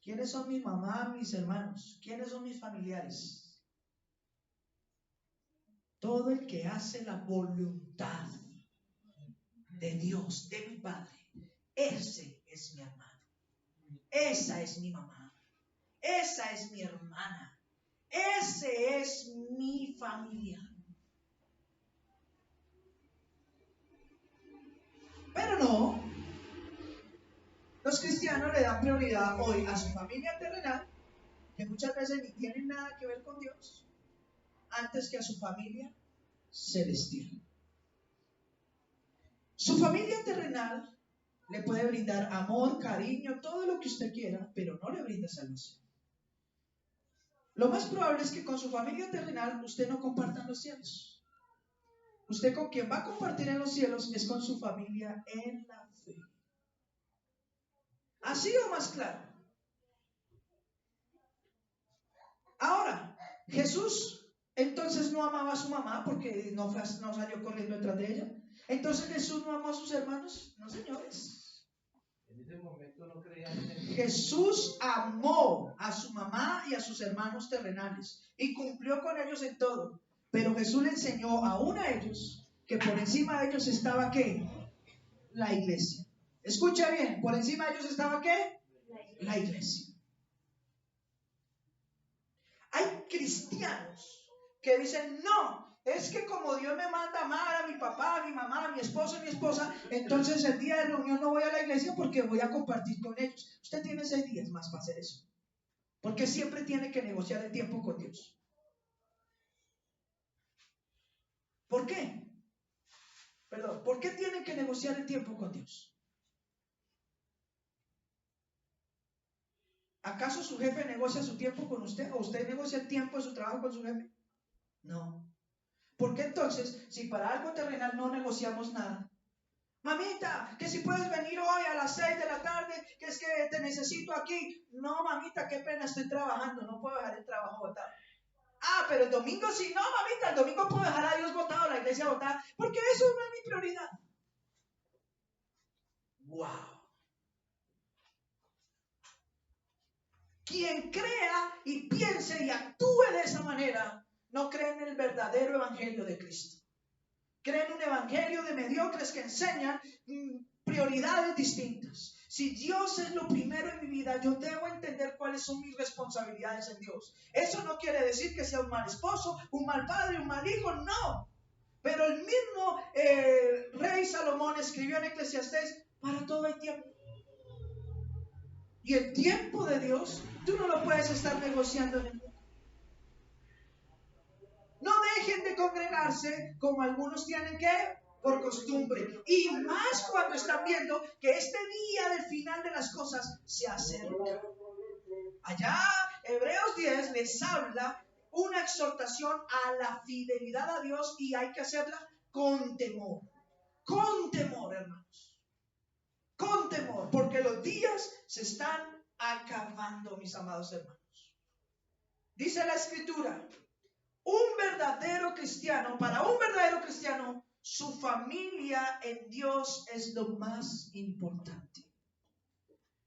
Speaker 1: ¿Quiénes son mi mamá, mis hermanos? ¿Quiénes son mis familiares? Todo el que hace la voluntad de Dios, de mi Padre, ese es mi hermano, esa es mi mamá, esa es mi hermana, ese es mi familia. Pero no, los cristianos le dan prioridad hoy a su familia terrenal, que muchas veces ni tienen nada que ver con Dios, antes que a su familia celestial. Su familia terrenal le puede brindar amor, cariño, todo lo que usted quiera, pero no le brinda salvación. Lo más probable es que con su familia terrenal usted no comparta en los cielos. Usted con quien va a compartir en los cielos es con su familia en la fe. ¿Así o más claro? Ahora, Jesús entonces no amaba a su mamá porque no salió corriendo detrás de ella. Entonces Jesús no amó a sus hermanos. No, señores.
Speaker 3: En ese momento no creían en él.
Speaker 1: Jesús amó a su mamá y a sus hermanos terrenales y cumplió con ellos en todo. Pero Jesús le enseñó aún a ellos que por encima de ellos estaba ¿qué? La iglesia. Escucha bien, por encima de ellos estaba ¿qué? La iglesia. Hay cristianos que dicen, no, es que como Dios me manda a amar a mi papá, a mi mamá, a mi esposo y mi esposa, entonces el día de reunión no voy a la iglesia porque voy a compartir con ellos. Usted tiene 6 días más para hacer eso. Porque siempre tiene que negociar el tiempo con Dios. ¿Por qué? Perdón, ¿por qué tiene que negociar el tiempo con Dios? ¿Acaso su jefe negocia su tiempo con usted? ¿O usted negocia el tiempo de su trabajo con su jefe? No. ¿Por qué entonces, si para algo terrenal no negociamos nada? Mamita, que si puedes venir hoy a las 6 de la tarde, que es que te necesito aquí. No, mamita, qué pena, estoy trabajando, no puedo dejar el trabajo botado. Ah, pero el domingo sí. No, mamita, el domingo puedo dejar a Dios botado, la iglesia botada, porque eso no es mi prioridad. ¡Wow! Quien crea y piense y actúe de esa manera, no cree en el verdadero evangelio de Cristo. Cree en un evangelio de mediocres que enseñan prioridades distintas. Si Dios es lo primero en mi vida, yo debo entender cuáles son mis responsabilidades en Dios. Eso no quiere decir que sea un mal esposo, un mal padre, un mal hijo, no. Pero el mismo rey Salomón escribió en Eclesiastés, para todo hay tiempo. Y el tiempo de Dios, tú no lo puedes estar negociando en el mundo. No dejen de congregarse como algunos tienen que, por costumbre. Y más cuando están viendo que este día del final de las cosas se acerca. Allá, Hebreos 10 les habla una exhortación a la fidelidad a Dios y hay que hacerla con temor. Con temor, hermanos. Con temor, porque los días se están acabando, mis amados hermanos. Dice la Escritura, un verdadero cristiano, para un verdadero cristiano, su familia en Dios es lo más importante.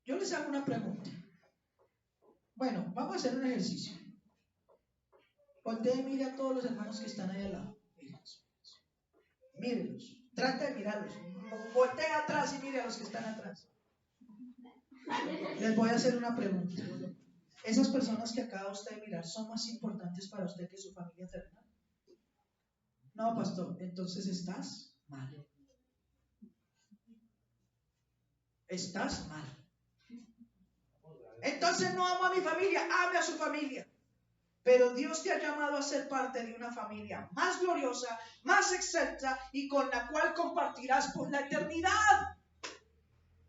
Speaker 1: Yo les hago una pregunta. Bueno, vamos a hacer un ejercicio. Voltea y mire a todos los hermanos que están ahí al lado. Mírenlos. Trata de mirarlos. Voltea atrás y mire a los que están atrás. Les voy a hacer una pregunta. ¿Esas personas que acaba usted de mirar son más importantes para usted que su familia terrenal? No, pastor, entonces estás mal. Estás mal. Entonces no amo a mi familia, ame a su familia. Pero Dios te ha llamado a ser parte de una familia más gloriosa, más excelsa y con la cual compartirás por la eternidad.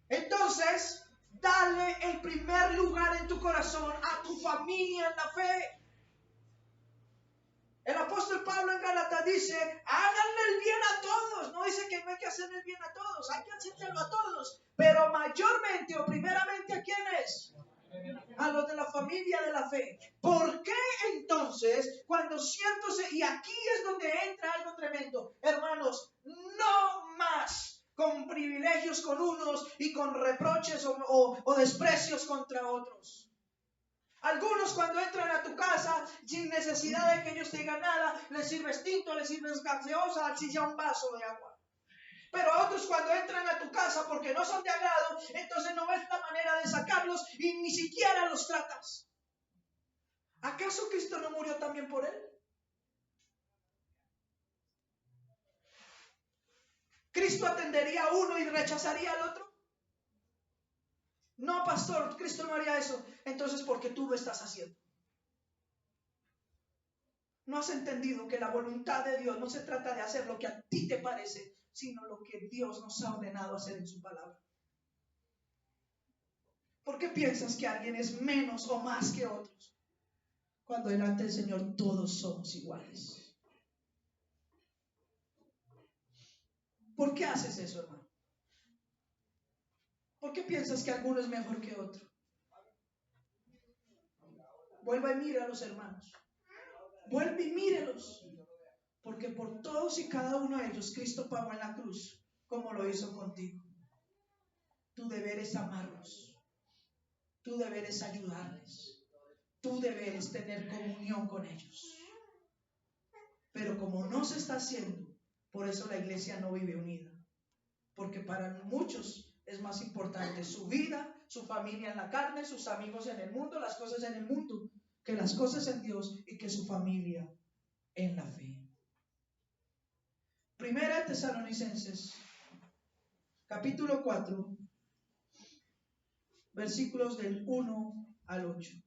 Speaker 1: Entonces, dale el primer lugar en tu corazón a tu familia en la fe. El apóstol Pablo en Gálatas dice, háganle el bien a todos. No dice que no hay que hacerle el bien a todos, hay que hacérselo a todos. Pero mayormente o primeramente, ¿a quiénes? A los de la familia de la fe. ¿Por qué entonces, cuando siento, y aquí es donde entra algo tremendo, hermanos, no más con privilegios con unos y con reproches o desprecios contra otros? Algunos cuando entran a tu casa, sin necesidad de que ellos te digan nada, les sirves tinto, les sirves gaseosa, así sea un vaso de agua. Pero otros cuando entran a tu casa porque no son de agrado, entonces no ves la manera de sacarlos y ni siquiera los tratas. ¿Acaso Cristo no murió también por él? ¿Cristo atendería a uno y rechazaría al otro? No, pastor, Cristo no haría eso. Entonces, ¿por qué tú lo estás haciendo? No has entendido que la voluntad de Dios no se trata de hacer lo que a ti te parece, sino lo que Dios nos ha ordenado hacer en su palabra. ¿Por qué piensas que alguien es menos o más que otros? Cuando delante del Señor todos somos iguales. ¿Por qué haces eso, hermano? ¿Por qué piensas que alguno es mejor que otro? Vuelva y mira a los hermanos. Vuelve y mírelos. Porque por todos y cada uno de ellos Cristo pagó en la cruz, como lo hizo contigo. Tu deber es amarlos. Tu deber es ayudarles. Tu deber es tener comunión con ellos. Pero como no se está haciendo, por eso la iglesia no vive unida. Porque para muchos es más importante su vida, su familia en la carne, sus amigos en el mundo, las cosas en el mundo, que las cosas en Dios y que su familia en la fe. Primera de Tesalonicenses, capítulo 4, versículos del 1 al 8.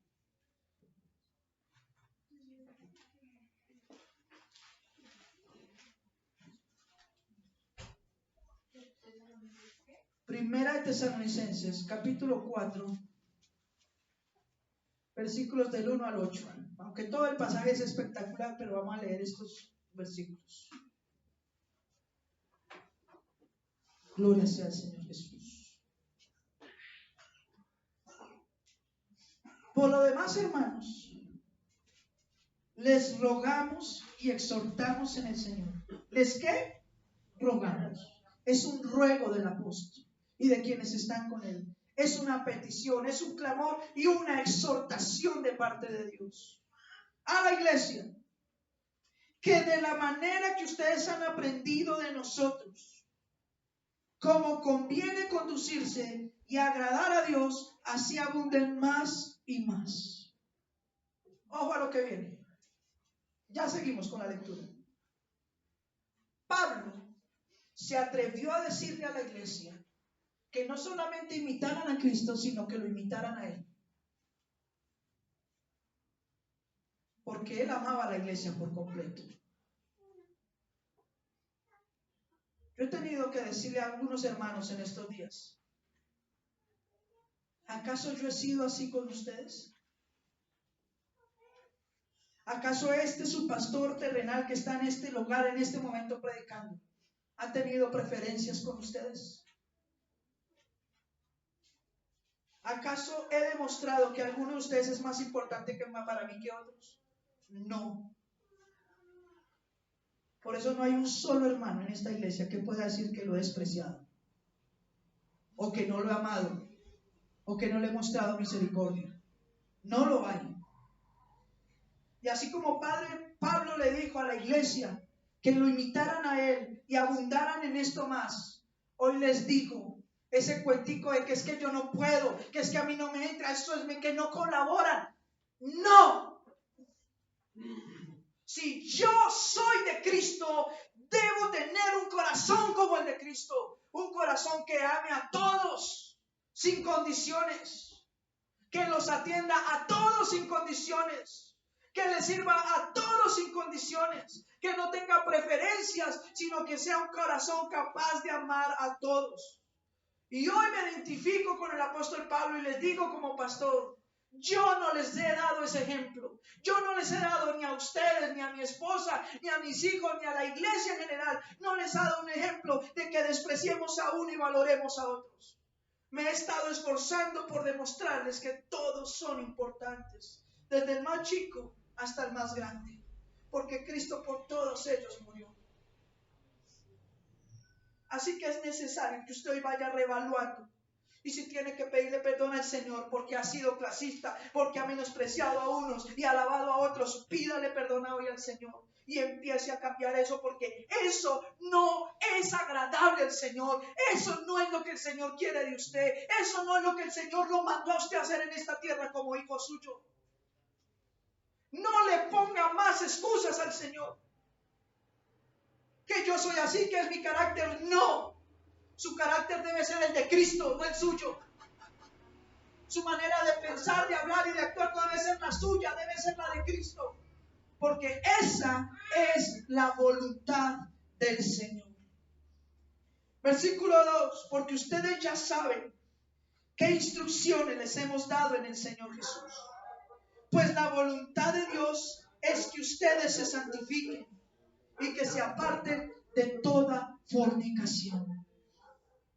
Speaker 1: Primera de Tesalonicenses, capítulo 4, versículos del 1 al 8. Aunque todo el pasaje es espectacular, pero vamos a leer estos versículos. Gloria sea al Señor Jesús. Por lo demás, hermanos, les rogamos y exhortamos en el Señor. ¿Les qué? Rogamos. Es un ruego del apóstol y de quienes están con él. Es una petición, es un clamor y una exhortación de parte de Dios a la iglesia, que de la manera que ustedes han aprendido de nosotros, como conviene conducirse y agradar a Dios, así abunden más y más. Ojo a lo que viene. Ya seguimos con la lectura. Pablo se atrevió a decirle a la iglesia que no solamente imitaran a Cristo, sino que lo imitaran a él. Porque él amaba a la iglesia por completo. Yo he tenido que decirle a algunos hermanos en estos días, ¿acaso yo he sido así con ustedes? ¿Acaso su pastor terrenal que está en este lugar, en este momento predicando, ha tenido preferencias con ustedes? ¿Acaso he demostrado que alguno de ustedes es más importante para mí que otros? No. Por eso no hay un solo hermano en esta iglesia que pueda decir que lo he despreciado, o que no lo he amado, o que no le he mostrado misericordia. No lo hay. Y así como Pablo le dijo a la iglesia que lo imitaran a él y abundaran en esto más, hoy les digo, ese cuentico de que es que yo no puedo, que es que a mí no me entra, eso es que no colaboran. No. Si yo soy de Cristo, debo tener un corazón como el de Cristo, un corazón que ame a todos sin condiciones, que los atienda a todos sin condiciones, que les sirva a todos sin condiciones, que no tenga preferencias, sino que sea un corazón capaz de amar a todos. Y hoy me identifico con el apóstol Pablo y les digo como pastor, yo no les he dado ese ejemplo. Yo no les he dado ni a ustedes, ni a mi esposa, ni a mis hijos, ni a la iglesia en general. No les he dado un ejemplo de que despreciemos a uno y valoremos a otros. Me he estado esforzando por demostrarles que todos son importantes, desde el más chico hasta el más grande, porque Cristo por todos ellos murió. Así que es necesario que usted hoy vaya reevaluando Y si tiene que pedirle perdón al Señor porque ha sido clasista, porque ha menospreciado a unos y alabado a otros, pídale perdón hoy al Señor. Y empiece a cambiar eso, porque eso no es agradable al Señor. Eso no es lo que el Señor quiere de usted. Eso no es lo que el Señor lo mandó a usted a hacer en esta tierra como hijo suyo. No le ponga más excusas al Señor. Que yo soy así, que es mi carácter. No. Su carácter debe ser el de Cristo, no el suyo. Su manera de pensar, de hablar y de actuar no debe ser la suya, debe ser la de Cristo. Porque esa es la voluntad del Señor. Versículo 2. Porque ustedes ya saben qué instrucciones les hemos dado en el Señor Jesús. Pues la voluntad de Dios es que ustedes se santifiquen y que se aparten de toda fornicación.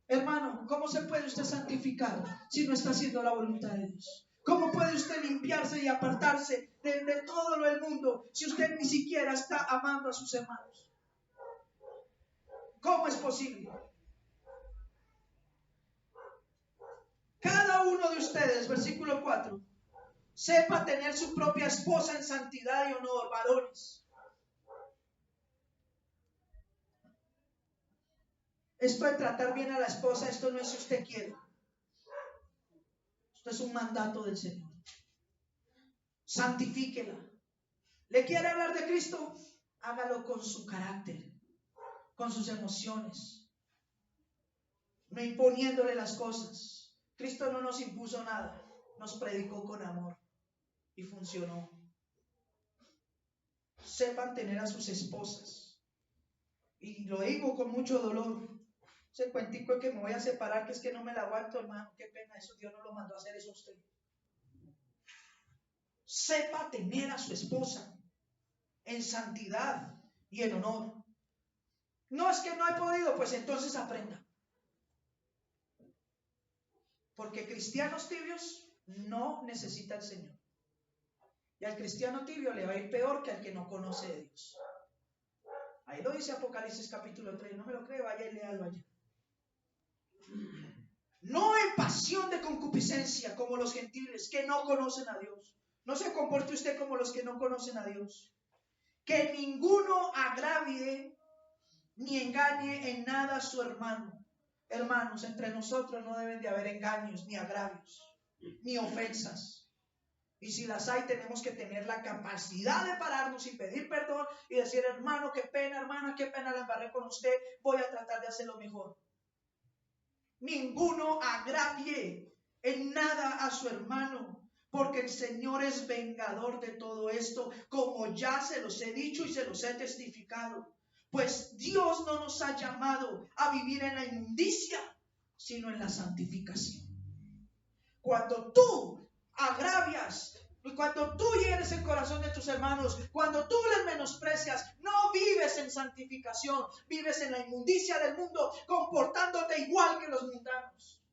Speaker 1: Hermano, ¿cómo se puede usted santificar si no está haciendo la voluntad de Dios? ¿Cómo puede usted limpiarse y apartarse de todo lo del mundo si usted ni siquiera está amando a sus hermanos? ¿Cómo es posible? Cada uno de ustedes, versículo 4, sepa tener su propia esposa en santidad y honor, varones. Esto de tratar bien a la esposa, esto no es si usted quiere. Esto es un mandato del Señor. Santifíquela. ¿Le quiere hablar de Cristo? Hágalo con su carácter, con sus emociones, no imponiéndole las cosas. Cristo no nos impuso nada, nos predicó con amor y funcionó. Sepan tener a sus esposas. Y lo digo con mucho dolor. Ese cuentico que me voy a separar, que es que no me la aguanto, hermano, qué pena, eso Dios no lo mandó a hacer, eso a usted. Sepa tener a su esposa en santidad y en honor. No es que no he podido, pues entonces aprenda. Porque cristianos tibios no necesita el Señor. Y al cristiano tibio le va a ir peor que al que no conoce de Dios. Ahí lo dice Apocalipsis capítulo 3, no me lo cree, vaya y léalo allá. No en pasión de concupiscencia como los gentiles que no conocen a Dios. No se comporte usted como los que no conocen a Dios. Que ninguno agravie ni engañe en nada a su hermano. Hermanos, entre nosotros no deben de haber engaños, ni agravios, ni ofensas. Y si las hay, tenemos que tener la capacidad de pararnos y pedir perdón y decir, hermano, qué pena, hermana, qué pena la embarré con usted, voy a tratar de hacerlo mejor. Ninguno agravie en nada a su hermano, porque el Señor es vengador de todo esto, como ya se los he dicho y se los he testificado. Pues Dios no nos ha llamado a vivir en la inmundicia, sino en la santificación. Cuando tú agravias, cuando tú hieres el corazón de tus hermanos, cuando tú les menosprecias, no vives en santificación, vives en la inmundicia del mundo, comportándote igual que los mundanos.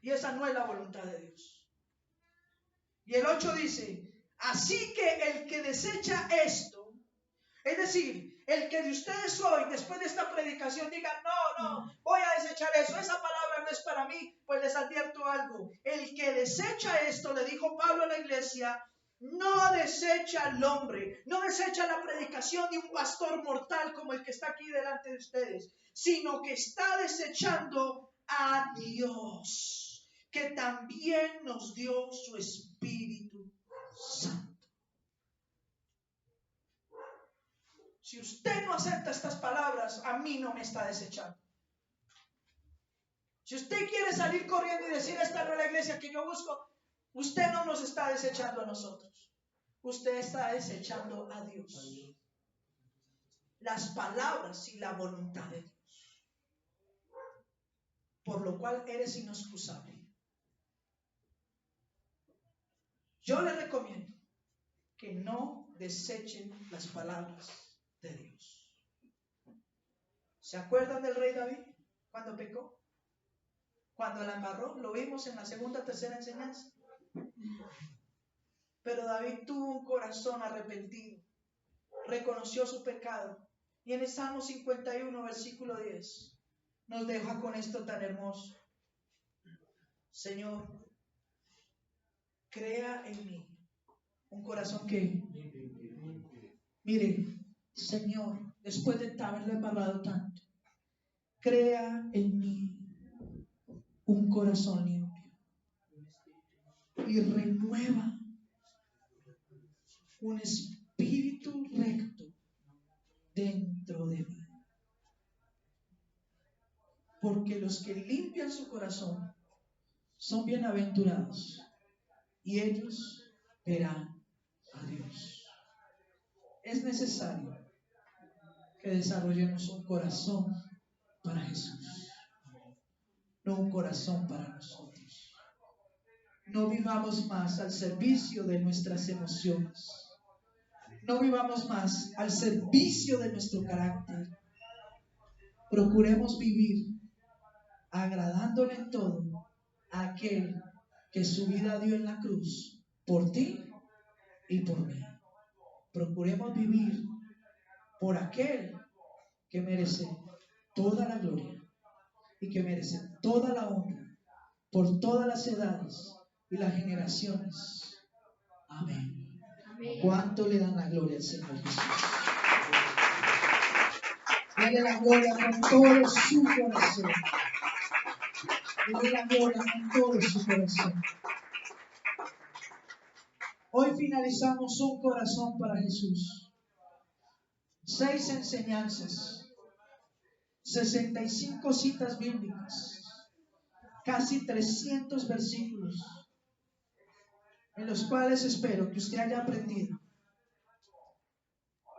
Speaker 1: Y esa no es la voluntad de Dios. Y el 8 dice, así que el que desecha esto, es decir, el que de ustedes hoy, después de esta predicación, diga, no, voy a desechar eso, esa palabra no es para mí, pues les advierto algo. El que desecha esto, le dijo Pablo a la iglesia, no desecha al hombre, no desecha la predicación de un pastor mortal como el que está aquí delante de ustedes, sino que está desechando a Dios, que también nos dio su Espíritu Santo. Si usted no acepta estas palabras, a mí no me está desechando. Si usted quiere salir corriendo y decir, esta no es la iglesia que yo busco, usted no nos está desechando a nosotros. Usted está desechando a Dios. Las palabras y la voluntad de Dios. Por lo cual eres inexcusable. Yo le recomiendo que no desechen las palabras de Dios. ¿Se acuerdan del rey David cuando pecó? Cuando la embarró, lo vimos en la segunda, tercera enseñanza. Pero David tuvo un corazón arrepentido, reconoció su pecado. Y en el Salmo 51, versículo 10, nos deja con esto tan hermoso. Señor, crea en mí un corazón que, mire, Señor, después de haberlo embarrado tanto, crea en mí un corazón limpio y renueva un espíritu recto dentro de mí. Porque los que limpian su corazón son bienaventurados y ellos verán a Dios. Es necesario que desarrollemos un corazón para Jesús, no un corazón para nosotros. No vivamos más al servicio de nuestras emociones. No vivamos más al servicio de nuestro carácter. Procuremos vivir agradándole en todo a aquel que su vida dio en la cruz por ti y por mí. Procuremos vivir por aquel que merece toda la gloria y que merece toda la honra por todas las edades y las generaciones. Amén. ¿Cuánto le dan la gloria al Señor Jesús? Dale la gloria con todo su corazón. Dale la gloria con todo su corazón. Hoy finalizamos un corazón para Jesús. 6 enseñanzas, 65 citas bíblicas, casi 300 versículos, en los cuales espero que usted haya aprendido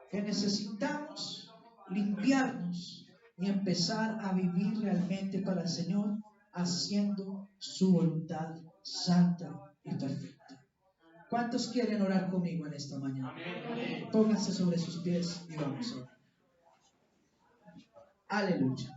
Speaker 1: que necesitamos limpiarnos y empezar a vivir realmente para el Señor, haciendo su voluntad santa y perfecta. ¿Cuántos quieren orar conmigo en esta mañana? Pónganse sobre sus pies y vamos a orar. Aleluya.